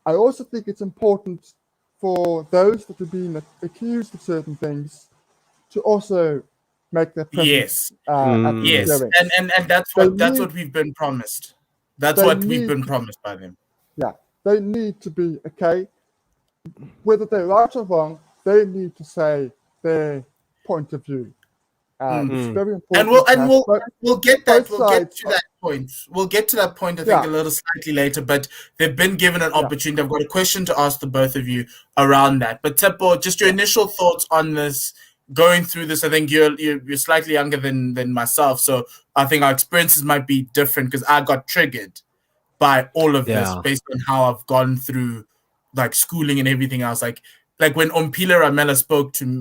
I also think it's important for those that have been accused of certain things to also make their presence. Yes, and that's what we've been promised. That's what we've been promised by them. Yeah, they need to be okay. Whether they're right or wrong, they need to say their point of view. It's very important. We'll get that. We'll get to that point. We'll get to that point. I think a little slightly later. But they've been given an opportunity. I've got a question to ask the both of you around that. But Tshepo, just your initial thoughts on this. Going through this, I think you're slightly younger than myself, so I think our experiences might be different because I got triggered by all of this based on how I've gone through like schooling and everything else. Like when Mpho Ramela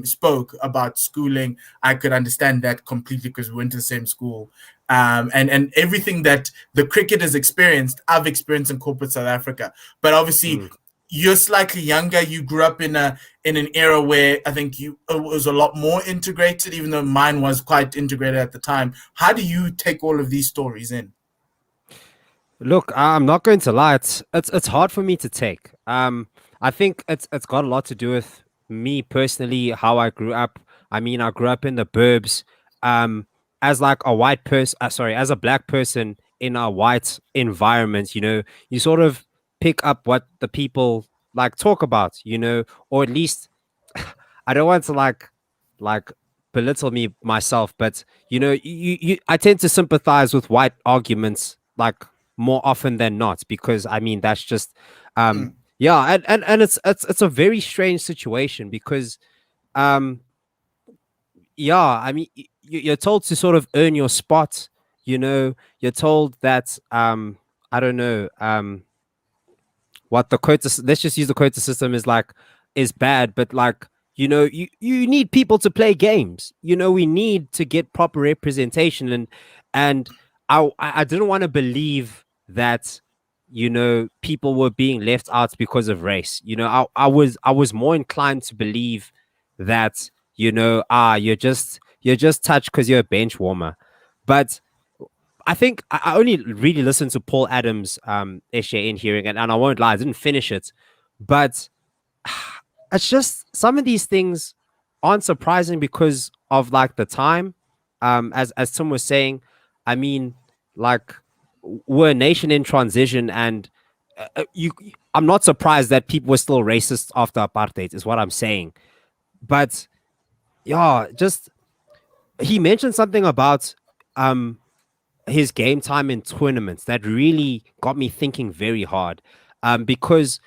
spoke about schooling, I could understand that completely because we went to the same school. And everything that the cricketers experienced, I've experienced in corporate South Africa. But obviously, you're slightly younger. You grew up in an era where I think it was a lot more integrated, even though mine was quite integrated at the time. How do you take all of these stories in? Look, I'm not going to lie. It's hard for me to take. I think it's got a lot to do with me personally, how I grew up. I mean, I grew up in the burbs, as like a white person. As a black person in a white environment. You sort of pick up what the people like talk about. Or at least I don't want to like belittle me myself, but I tend to sympathize with white arguments like more often than not, because I mean that's just and it's a very strange situation because I mean you're told to sort of earn your spot. You're told that I don't know what the quota, let's just use the quota system is bad, but like you need people to play games. We need to get proper representation, and I didn't want to believe that people were being left out because of race. I was more inclined to believe that you're just touched because you're a bench warmer. But I think I only really listened to Paul Adams' SJN hearing, and I won't lie, I didn't finish it, but it's just some of these things aren't surprising because of like the time. As Tim was saying, I mean, like we're a nation in transition, and I'm not surprised that people were still racist after apartheid, is what I'm saying. But just he mentioned something about his game time in tournaments that really got me thinking very hard. Because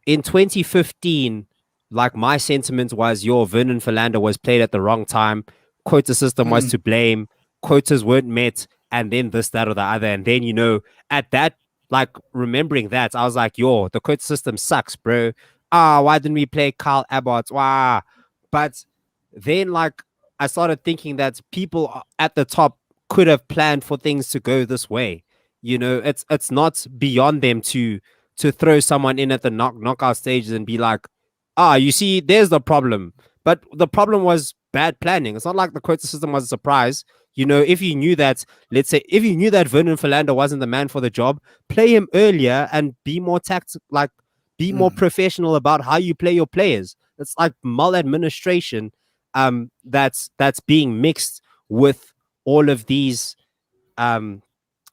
in 2015, like my sentiment was, Vernon Philander was played at the wrong time. Quota system was to blame. Quotas weren't met. And then this, that, or the other. And then, at that like remembering that, I was like, yo, the quota system sucks, bro. Why didn't we play Kyle Abbott? Wow. But then like I started thinking that people at the top could have planned for things to go this way. It's not beyond them to throw someone in at the knockout stages and be like, you see, there's the problem. But the problem was bad planning. It's not like the quota system was a surprise. If you knew that, let's say, if you knew that Vernon Philander wasn't the man for the job, play him earlier and be more be more professional about how you play your players. It's like maladministration that's being mixed with all of these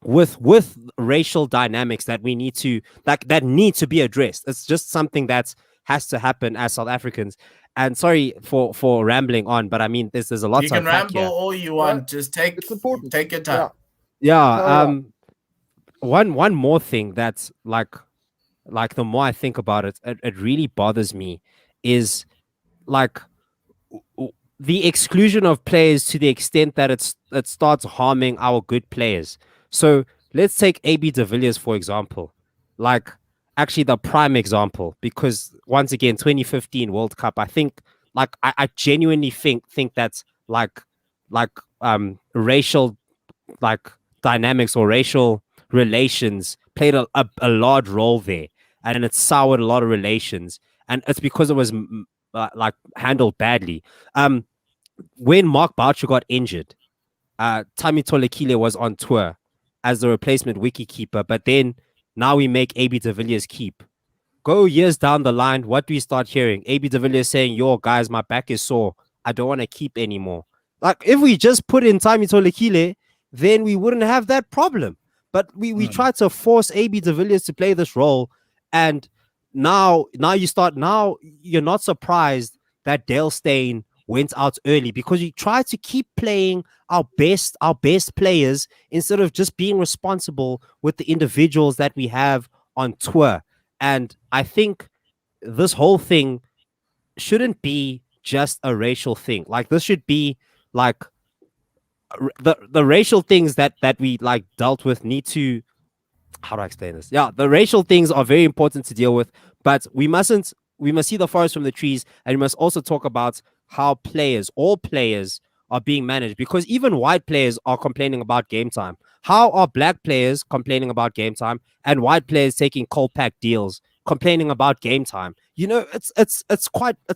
with racial dynamics that we need to that need to be addressed. It's just something that has to happen as South Africans. And sorry for rambling on, but I mean there's a lot. You can ramble all you want. Just take your time. Yeah. One more thing that's like the more I think about it, it really bothers me is like the exclusion of players to the extent that it starts harming our good players. So let's take AB de Villiers, for example, like actually the prime example, because once again, 2015 World Cup, I think like I genuinely think that's like racial like dynamics or racial relations played a large role there, and it soured a lot of relations, and it's because it was like handled badly. When Mark Boucher got injured, Tami Tolekile was on tour as the replacement wicketkeeper, but then now we make AB de Villiers keep. Go years down the line, what do we start hearing? AB de Villiers saying, yo, guys, my back is sore. I don't want to keep anymore. Like, if we just put in Tami Tolekile, then we wouldn't have that problem. But we tried to force AB de Villiers to play this role, and now you're not surprised that Dale Steyn went out early, because we tried to keep playing our best players instead of just being responsible with the individuals that we have on tour. And I think this whole thing shouldn't be just a racial thing. Like, this should be like the racial things that we like dealt with need to, how do I explain this? Yeah, the racial things are very important to deal with, but we must see the forest from the trees, and we must also talk about how all players are being managed, because even white players are complaining about game time. How are black players complaining about game time and white players taking cold pack deals complaining about game time? It's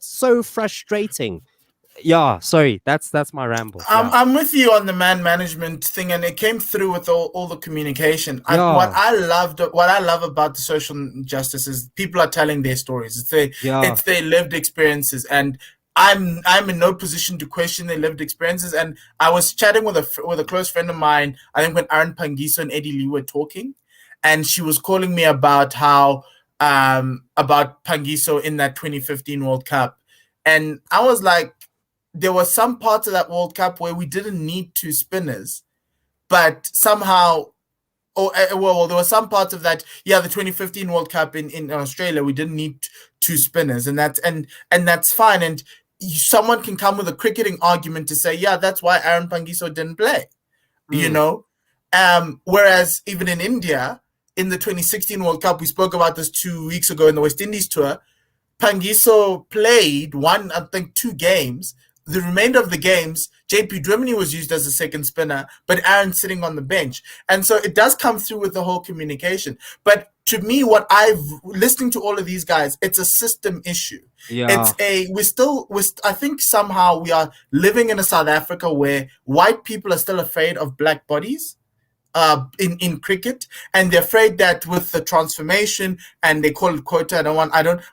so frustrating. Yeah, sorry, that's my ramble. I'm with you on the man management thing, and it came through with all the communication. What I love about the social justice is people are telling their stories. It's their lived experiences, and I'm in no position to question their lived experiences. And I was chatting with a close friend of mine, I think when Aaron Pangiso and Eddie Lee were talking, and she was calling me about how about Pangiso in that 2015 World Cup, and I was like, there were some parts of that World Cup where we didn't need two spinners, but somehow, there were some parts of that. Yeah, the 2015 World Cup in Australia, we didn't need two spinners, and that's fine. And someone can come with a cricketing argument to say, yeah, that's why Aaron Pangiso didn't play. Whereas even in India, in the 2016 World Cup, we spoke about this 2 weeks ago in the West Indies tour, Pangiso played two games. The remainder of the games, JP Drimini was used as a second spinner, but Aaron's sitting on the bench. And so it does come through with the whole communication. But to me, listening to all of these guys, it's a system issue. Yeah. I think somehow we are living in a South Africa where white people are still afraid of black bodies in cricket, and they're afraid that with the transformation, and they call it quota.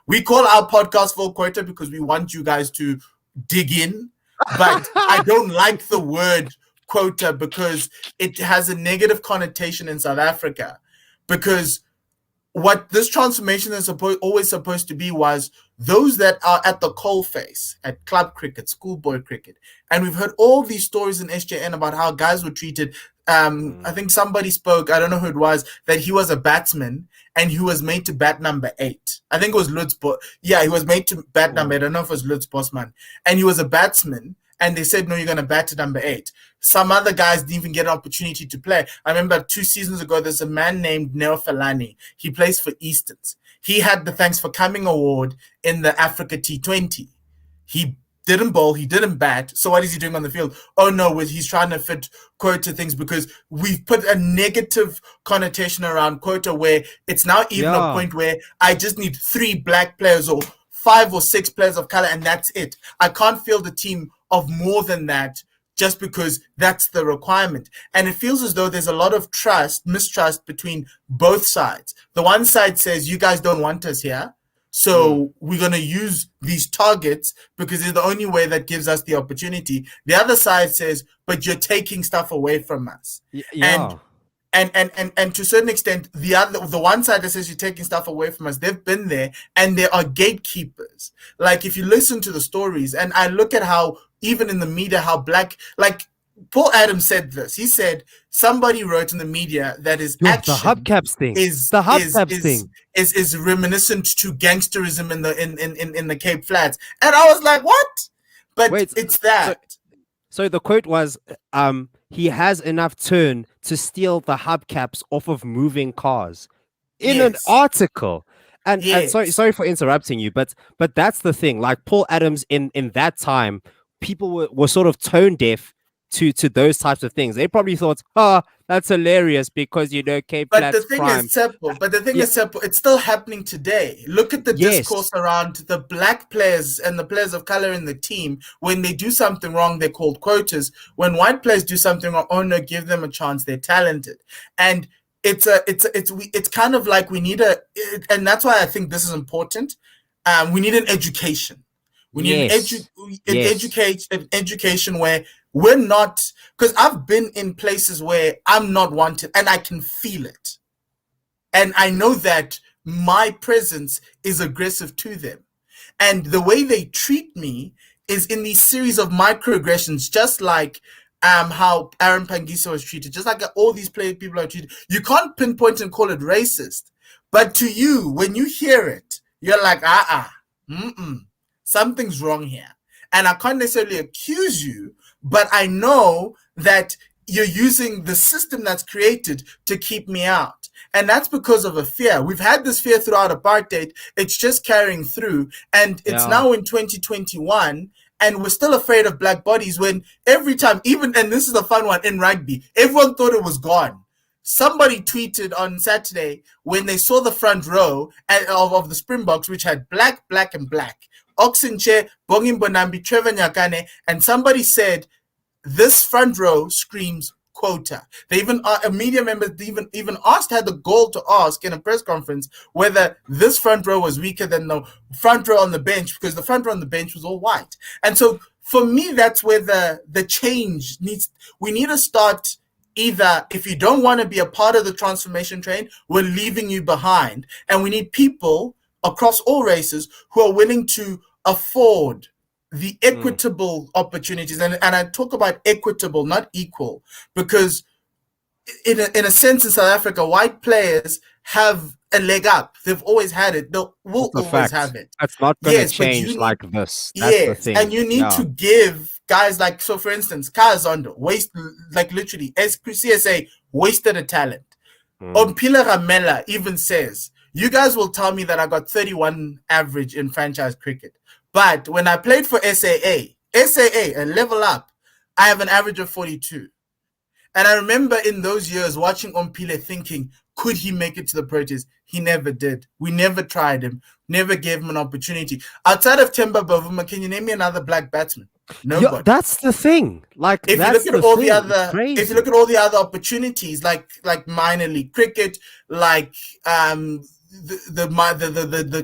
We call our podcast Full Quota because we want you guys to dig in, but I don't like the word quota because it has a negative connotation in South Africa, because what this transformation is always supposed to be was those that are at the coalface at club cricket, schoolboy cricket. And we've heard all these stories in SJN about how guys were treated. I think somebody spoke, I don't know who it was, that he was a batsman and he was made to bat number 8. I think it was Lutz. Yeah, he was made to bat number 8. I don't know if it was Lutz Bosman. And he was a batsman and they said, no, you're going to bat at number 8. Some other guys didn't even get an opportunity to play. I remember 2 seasons ago, there's a man named Neo Falani. He plays for Easterns. He had the Thanks for Coming award in the Africa T20. He didn't bowl, he didn't bat. So what is he doing on the field? Oh no, he's trying to fit Quota things because we've put a negative connotation around Quota where it's now even a point where I just need 3 black players or 5 or 6 players of color and that's it. I can't field a team of more than that just because that's the requirement. And it feels as though there's a lot of mistrust between both sides. The one side says, you guys don't want us here. So we're going to use these targets because it's the only way that gives us the opportunity. The other side says, but you're taking stuff away from us. And to a certain extent, the one side that says you're taking stuff away from us, they've been there and they are gatekeepers. Like if you listen to the stories and I look at how even in the media, how black, like Paul Adams said this. He said somebody wrote in the media that his action the hubcaps thing is reminiscent to gangsterism in the Cape Flats, and I was like, what? But wait, it's that. So the quote was, he has enough turn to steal the hubcaps off of moving cars in an article. And sorry for interrupting you, but that's the thing. Like Paul Adams in that time, people were sort of tone deaf to those types of things. They probably thought, that's hilarious because Cape Flats crime. Is Tshepo, it's still happening today. Look at the discourse around the black players and the players of color in the team. When they do something wrong, they're called quotas. When white players do something wrong, oh no, give them a chance. They're talented. And it's kind of like we need and that's why I think this is important. We need an education. We need an education where we're not, because I've been in places where I'm not wanted and I can feel it. And I know that my presence is aggressive to them. And the way they treat me is in these series of microaggressions, just like how Aaron Pangisa was treated, just like all these people are treated. You can't pinpoint and call it racist. But to you, when you hear it, you're like, something's wrong here. And I can't necessarily accuse you, but I know that you're using the system that's created to keep me out. And that's because of a fear. We've had this fear throughout apartheid. It's just carrying through. And it's now in 2021, and we're still afraid of black bodies when every time, and this is the fun one, in rugby, everyone thought it was gone. Somebody tweeted on Saturday when they saw the front row of the Springboks, which had black, and black. Oxenche, Bongin Bonambi, Trevor Nyakane, and somebody said, this front row screams quota. They even, a media member even had the goal to ask in a press conference whether this front row was weaker than the front row on the bench, because the front row on the bench was all white. And so for me, that's where the change we need to start. Either if you don't want to be a part of the transformation train, we're leaving you behind. And we need people across all races who are willing to afford the equitable opportunities. And I talk about equitable, not equal, because in a sense in South Africa, white players have a leg up. They've always had it. They will always have it. That's not going to change like this. That's the thing. And you need to give guys like, so for instance, Kaya Zondo, literally, CSA wasted a talent. Mpho Ramela even says, you guys will tell me that I got 31 average in franchise cricket. But when I played for SAA, a level up, I have an average of 42. And I remember in those years watching Mpho thinking, could he make it to the Proteas? He never did. We never tried him, never gave him an opportunity. Outside of Themba Bavuma, can you name me another black batsman? Nobody. That's the thing. Like, if you look at all the other opportunities, like minor league cricket, like the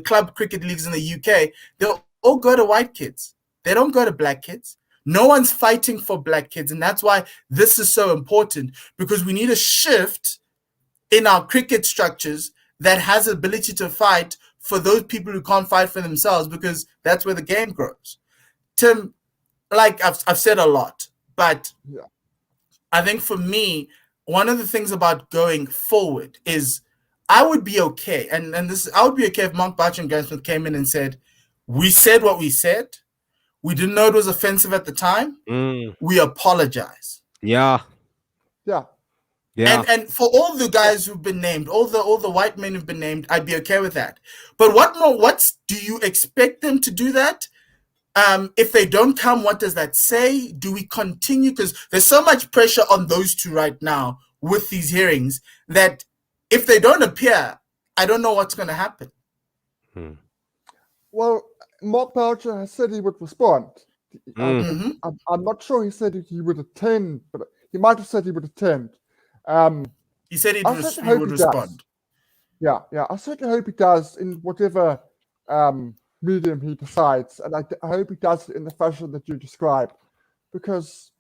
club cricket leagues in the UK, they'll all go to white kids. They don't go to black kids. No one's fighting for black kids. And that's why this is so important, because we need a shift in our cricket structures that has the ability to fight for those people who can't fight for themselves, because that's where the game grows. Tim, like I've said a lot, but I think for me, one of the things about going forward is I would be okay. I would be okay if Mark Batch and Grant Smith came in and said, we said what we said. We didn't know it was offensive at the time. We apologize. Yeah. Yeah. Yeah. And for all the guys who've been named, all the white men who've been named, I'd be okay with that. But what do you expect them to do that? If they don't come, what does that say? Do we continue? Because there's so much pressure on those two right now with these hearings that if they don't appear, I don't know what's going to happen. Well, Mark Boucher has said he would respond. Mhm. I'm not sure he said he would attend, but he might have said he would attend. He said he I certainly would hope he respond. does. Yeah. I certainly hope he does in whatever medium he decides, and I hope he does it in the fashion that you described, because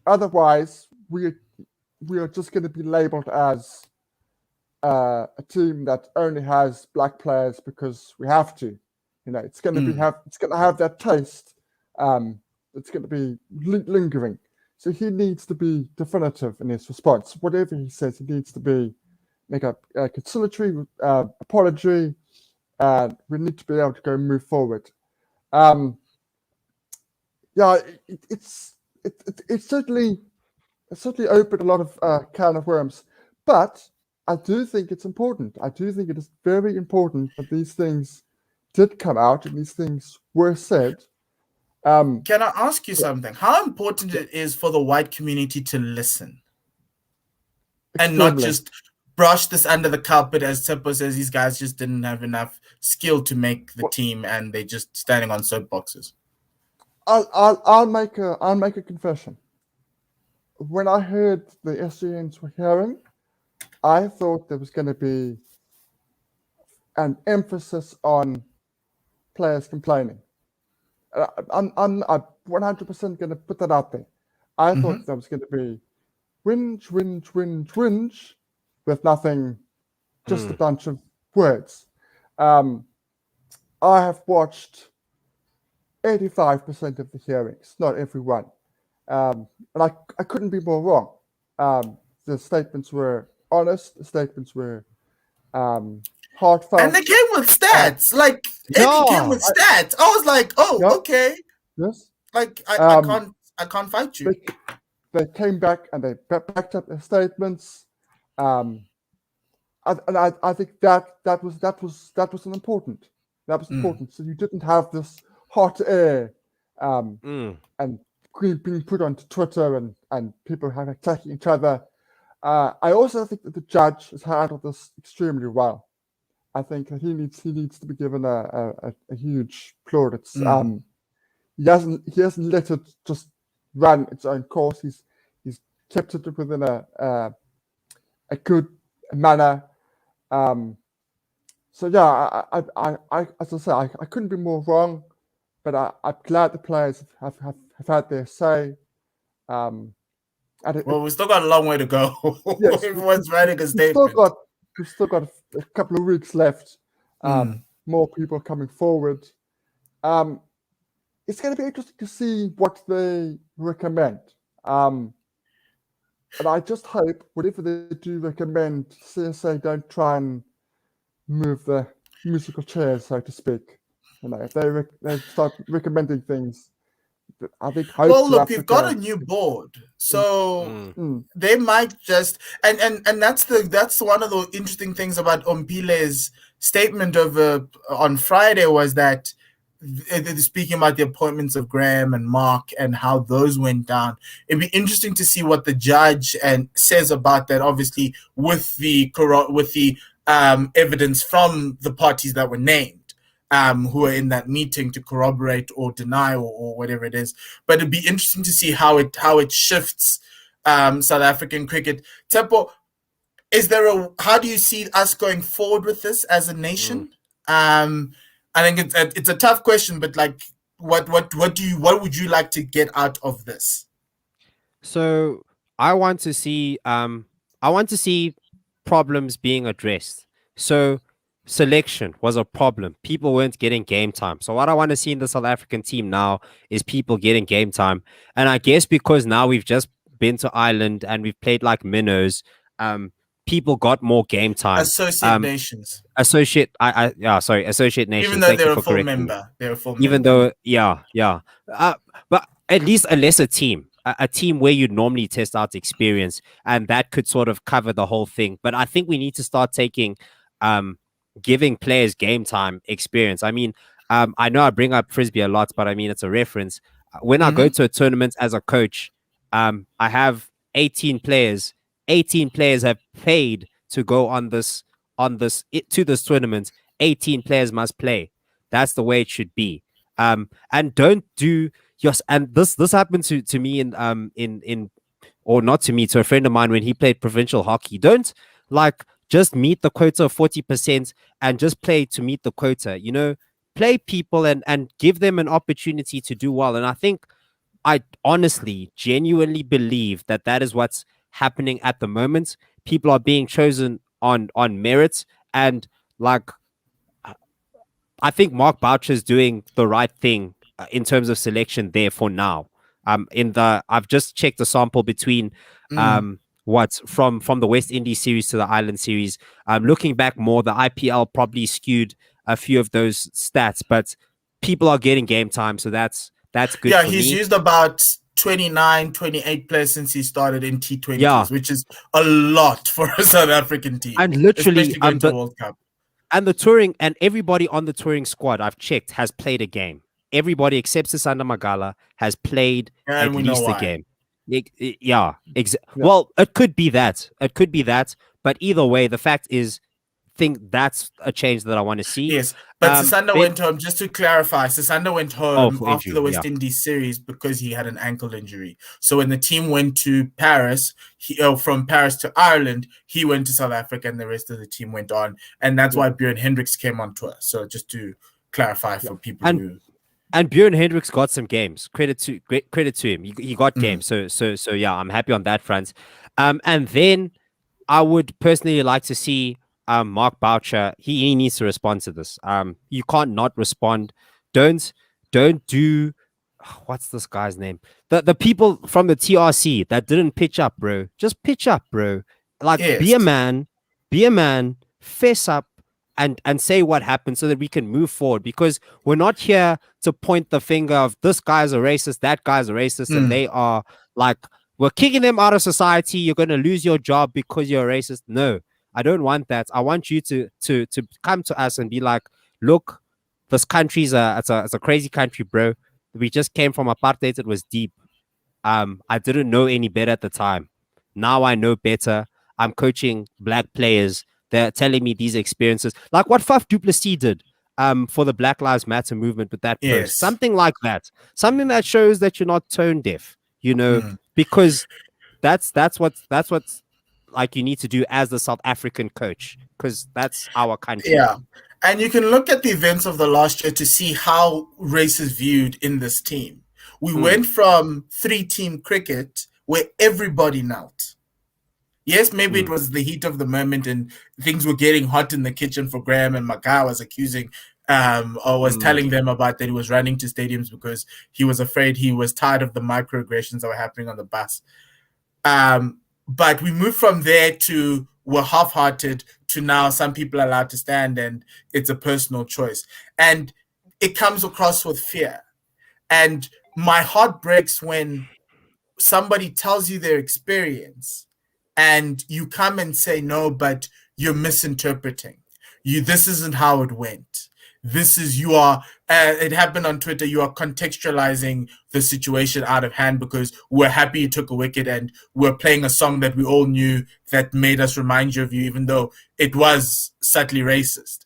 otherwise we are just going to be labelled as a team that only has black players because we have to. It's going to it's going to have that taste. It's going to be lingering. So he needs to be definitive in his response. Whatever he says, he needs to make a conciliatory apology. We need to be able to move forward. It's certainly opened a lot of can of worms, but I do think it's important. I do think it is very important that these things did come out and these things were said. Can I ask you something? How important it is for the white community to listen and not just brush this under the carpet, as Tshepo says? These guys just didn't have enough skill to make the team, and they're just standing on soapboxes. I'll make a confession. When I heard the SJNs were hearing, I thought there was going to be an emphasis on players complaining. I'm 100% going to put that out there. I thought there was going to be whinge with nothing, just a bunch of words. I have watched 85% of the hearings, not every one. And I couldn't be more wrong. The statements were honest. The statements were heartfelt. And they came with stats. Eddie came with stats. I was like, okay. Yes. I can't fight you. They came back and they backed up their statements. And I think that was important. That was important. So you didn't have this hot air and being put onto Twitter and people attacking each other. I also think that the judge has handled this extremely well. I think that he needs to be given a huge plaudits. He hasn't let it just run its own course. He's kept it within a good manner. So yeah, I as I say, I couldn't be more wrong, but I'm glad the players have had their say. We still got a long way to go. Yes, Everyone's writing a statement. We've still got a couple of weeks left. More people coming forward. It's going to be interesting to see what they recommend. And I just hope whatever they do recommend, CSA don't try and move the musical chairs, so to speak. If they start recommending things, I think. Well, look, we've got a new board, so they might just and that's one of the interesting things about Mpile's statement on Friday was that they're speaking about the appointments of Graham and Mark and how those went down. It'd be interesting to see what the judge says about that. Obviously, with the evidence from the parties that were named. Who are in that meeting to corroborate or deny or whatever it is. But it'd be interesting to see how it shifts South African cricket. Tshepo, how do you see us going forward with this as a nation? I think it's a tough question, but what would you like to get out of this? So I want to see problems being addressed. So selection was a problem. People weren't getting game time. So what I want to see in the South African team now is people getting game time. And I guess because now we've just been to Ireland and we've played like minnows, people got more game time. Associate Nations. Associate Nations. Even though Thank they're you a for full correcting me. member. They're a full Even member. though, but at least a lesser team, a team where you'd normally test out experience, and that could sort of cover the whole thing. But I think we need to start giving players game time experience. I mean, I know I bring up Frisbee a lot, but I mean, it's a reference. When I go to a tournament as a coach, I have 18 players. 18 players have paid to go to this tournament. 18 players must play. That's the way it should be. And don't do and this happened to me in or not to me, to a friend of mine when he played provincial hockey. Don't just meet the quota of 40% and just play to meet the quota. Play people and give them an opportunity to do well. And I think I honestly, genuinely believe that is what's happening at the moment. People are being chosen on merit, and I think Mark Boucher is doing the right thing in terms of selection there for now. I've just checked the sample between what's from the West Indies series to the Island series. Looking back more, the IPL probably skewed a few of those stats, but people are getting game time, so that's good. Yeah, for he's me. used about 29, 28 players since he started in T20s, which is a lot for a South African team. And literally, especially going to the World Cup. And the touring, and everybody on the touring squad I've checked has played a game. Everybody except Sisanda Magala has played at least a game. Well, it could be that. But either way, the fact is, that's a change that I want to see. Yes, but Sisanda went home, just to clarify, Sisanda went home after the West Indies series because he had an ankle injury. So when the team went to Paris, from Paris to Ireland, he went to South Africa and the rest of the team went on. And that's why Bjorn Hendricks came on tour. So just to clarify for people And Bjorn Hendricks got some games. Credit to him. He got games. So yeah, I'm happy on that front. And then I would personally like to see Mark Boucher. He needs to respond to this. You can't not respond. Don't do what's this guy's name? The people from the TRC that didn't pitch up, bro. Just pitch up, bro. Be a man, fess up, and say what happened so that we can move forward, because we're not here to point the finger of this guy's a racist, that guy's a racist, and they are we're kicking them out of society. You're going to lose your job because you're a racist. No, I don't want that. I want you to come to us and be like, look, this country's it's a crazy country, bro. We just came from apartheid. It was deep. I didn't know any better at the time. Now I know better. I'm coaching black players. They're telling me these experiences, like what Faf du Plessis did for the Black Lives Matter movement with that post. Something like that. Something that shows that you're not tone deaf, because that's what's you need to do as the South African coach, because that's our country. Yeah. And you can look at the events of the last year to see how race is viewed in this team. We went from 3-team cricket where everybody knelt. Yes, maybe it was the heat of the moment and things were getting hot in the kitchen for Graham, and Makai was accusing or was telling them about that he was running to stadiums because he was afraid, he was tired of the microaggressions that were happening on the bus. But we moved from there to we're half-hearted to now some people are allowed to stand and it's a personal choice. And it comes across with fear. And my heart breaks when somebody tells you their experience and you come and say, no, but you're misinterpreting. This isn't how it went. It happened on Twitter. You are contextualizing the situation out of hand because we're happy you took a wicket and we're playing a song that we all knew that made us remind you of you, even though it was subtly racist.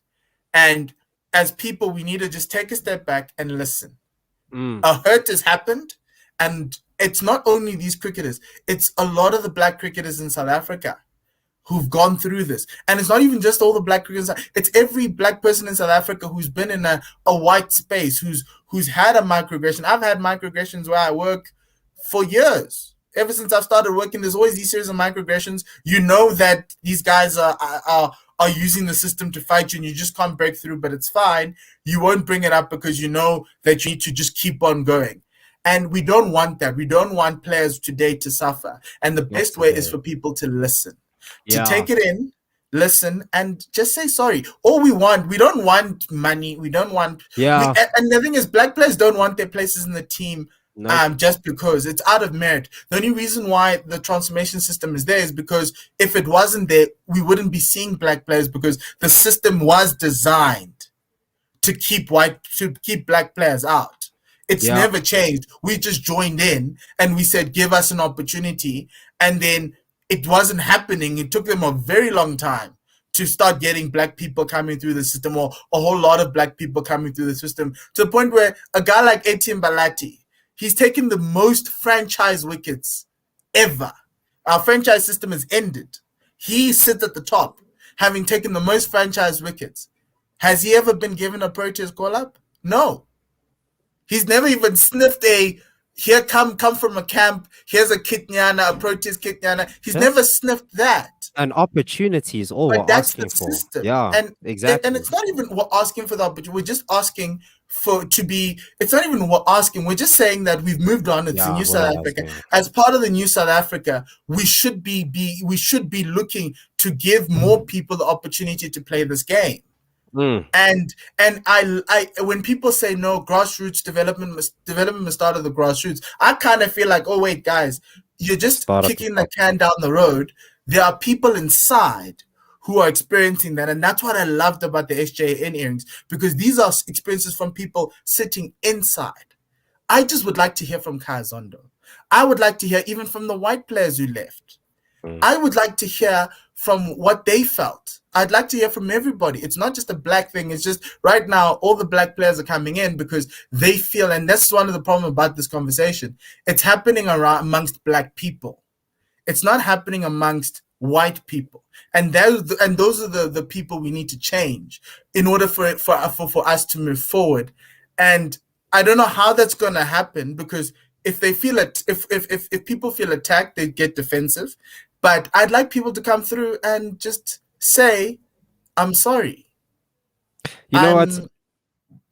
And as people, we need to just take a step back and listen. A hurt has happened, and it's not only these cricketers, it's a lot of the black cricketers in South Africa who've gone through this. And it's not even just all the black cricketers, it's every black person in South Africa who's been in a white space, who's had a microaggression. I've had microaggressions where I work for years. Ever since I've started working, there's always these series of microaggressions. You know that these guys are using the system to fight you and you just can't break through, but it's fine. You won't bring it up because you know that you need to just keep on going. And we don't want that. We don't want players today to suffer. And the best way is for people to listen. to Yeah. take it in, listen, and just say sorry. All we don't want money. We don't want. Yeah. And the thing is, black players don't want their places in the team. Nope. Just because it's out of merit. The only reason why the transformation system is there is because if it wasn't there, we wouldn't be seeing black players, because the system was designed to keep black players out. It's Yeah. never changed. We just joined in and we said, give us an opportunity. And then it wasn't happening. It took them a very long time to start getting black people coming through the system, or a whole lot of black people coming through the system, to the point where a guy like Etienne Balati, he's taken the most franchise wickets ever. Our franchise system has ended. He sits at the top, having taken the most franchise wickets. Has he ever been given a Proteas call-up? No. He's never even sniffed a, here come from a camp, here's a Kitnyana, a Proteas Kitnyana. He's never sniffed that. An opportunity is all But we're that's asking the for. system. Yeah, And exactly. And it's not even we're asking for the opportunity. We're just asking it's not even we're asking. We're just saying that we've moved on. It's the new South Africa. As part of the new South Africa, we should be looking to give more people the opportunity to play this game. And I when people say no, grassroots development must start at the grassroots, I kind of feel like, oh wait, guys, you're just kicking the can down the road. There are people inside who are experiencing that, and that's what I loved about the SJN earrings, because these are experiences from people sitting inside. I just would like to hear from Kaya Zondo. I would like to hear even from the white players who left. I would like to hear from what they felt. I'd like to hear from everybody. It's not just a black thing. It's just right now all the black players are coming in because they feel, and that's one of the problems about this conversation. It's happening amongst black people. It's not happening amongst white people. And those are the people we need to change in order for us to move forward. And I don't know how that's going to happen, because if they feel it, if people feel attacked, they get defensive. But I'd like people to come through and just say, I'm sorry. You know what?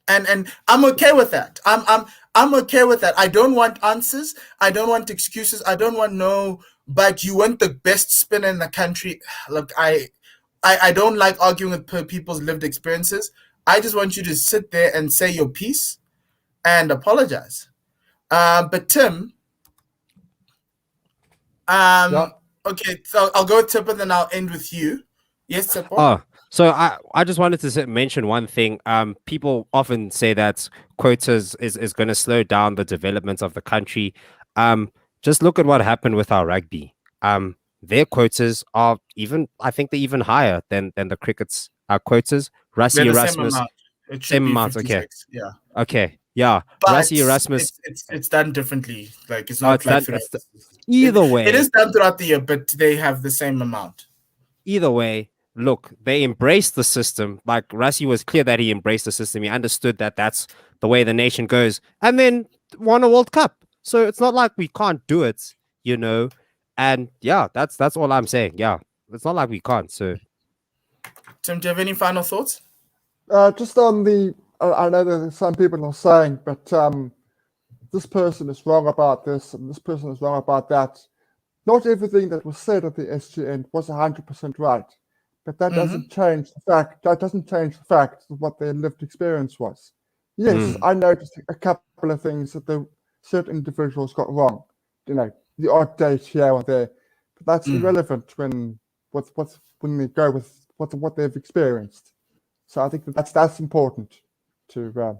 And I'm okay with that. I'm okay with that. I don't want answers. I don't want excuses. I don't want but you want the best spinner in the country. Look, I don't like arguing with people's lived experiences. I just want you to sit there and say your piece and apologize. But Tim, okay, so I'll go with Tshepo, then I'll end with you. Yes, Tshepo? Oh, so I just wanted to mention one thing. People often say that quotas is going to slow down the development of the country. Just look at what happened with our rugby. Their quotas are I think they're even higher than the cricket's quotas. Rassie Erasmus, same amount. Okay. Yeah. Okay. Yeah. But Rassie Erasmus. It's done differently. Like it's not like either way. It is done throughout the year, but they have the same amount. Either way, look, they embraced the system. Like Rassie was clear that he embraced the system. He understood that that's the way the nation goes, and then won a World Cup. So it's not like we can't do it, you know. And yeah, that's all I'm saying. Yeah, it's not like we can't. So, Tim, do you have any final thoughts? Just on the, I know that some people are saying, but this person is wrong about this, and this person is wrong about that. Not everything that was said at the SJN was 100% right, but that doesn't change the fact. That doesn't change the fact of what their lived experience was. Yes, I noticed a couple of things that certain individuals got wrong. You know, the odd date here or there, but that's irrelevant when they go with what they've experienced. So I think that's important to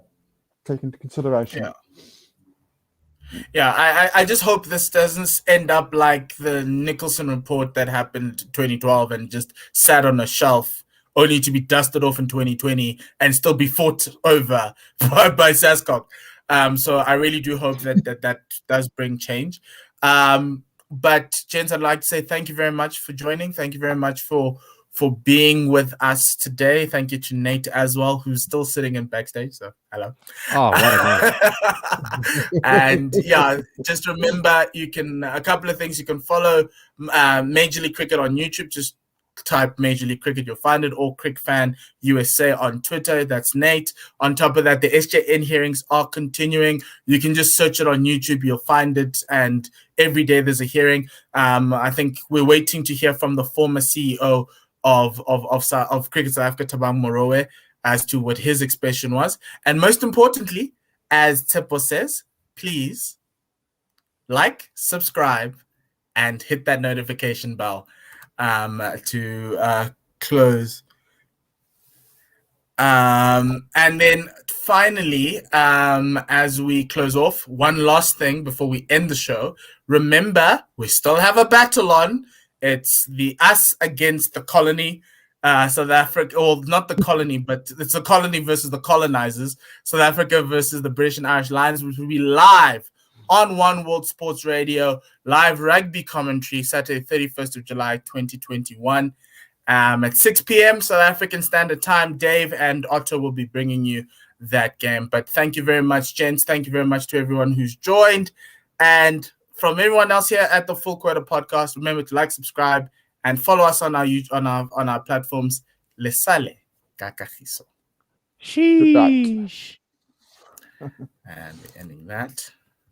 take into consideration. Yeah, I just hope this doesn't end up like the Nicholson report that happened in 2012 and just sat on a shelf only to be dusted off in 2020 and still be fought over by SASCOC. So I really do hope that does bring change. But gents, I'd like to say thank you very much for joining. Thank you very much for being with us today. Thank you to Nate as well, who's still sitting in backstage. So hello. Oh, what a man. And yeah, just remember, you can a couple of things. You can follow Major League Cricket on YouTube. Just type Major League Cricket, you'll find it, or Crick Fan USA on Twitter. That's Nate. On top of that, the SJN hearings are continuing. You can just search it on YouTube, you'll find it, and every day there's a hearing. I think we're waiting to hear from the former CEO of Cricket South Africa, Thabang Moroe, as to what his expression was. And most importantly, as Tshepo says, please like, subscribe, and hit that notification bell to close. And then finally, as we close off, one last thing before we end the show. Remember, we still have a battle on. It's the us against the colony. South Africa, or not the colony, but it's the colony versus the colonizers. South Africa versus the British and Irish Lions, which will be live on One World Sports Radio, live rugby commentary, Saturday, 31st of July, 2021, at 6 p.m. South African Standard Time. Dave and Otto will be bringing you that game. But thank you very much, gents. Thank you very much to everyone who's joined. And from everyone else here at the Full Quota Podcast, remember to like, subscribe, and follow us on our platforms. Lesale kakagiso. Sheesh. And ending that.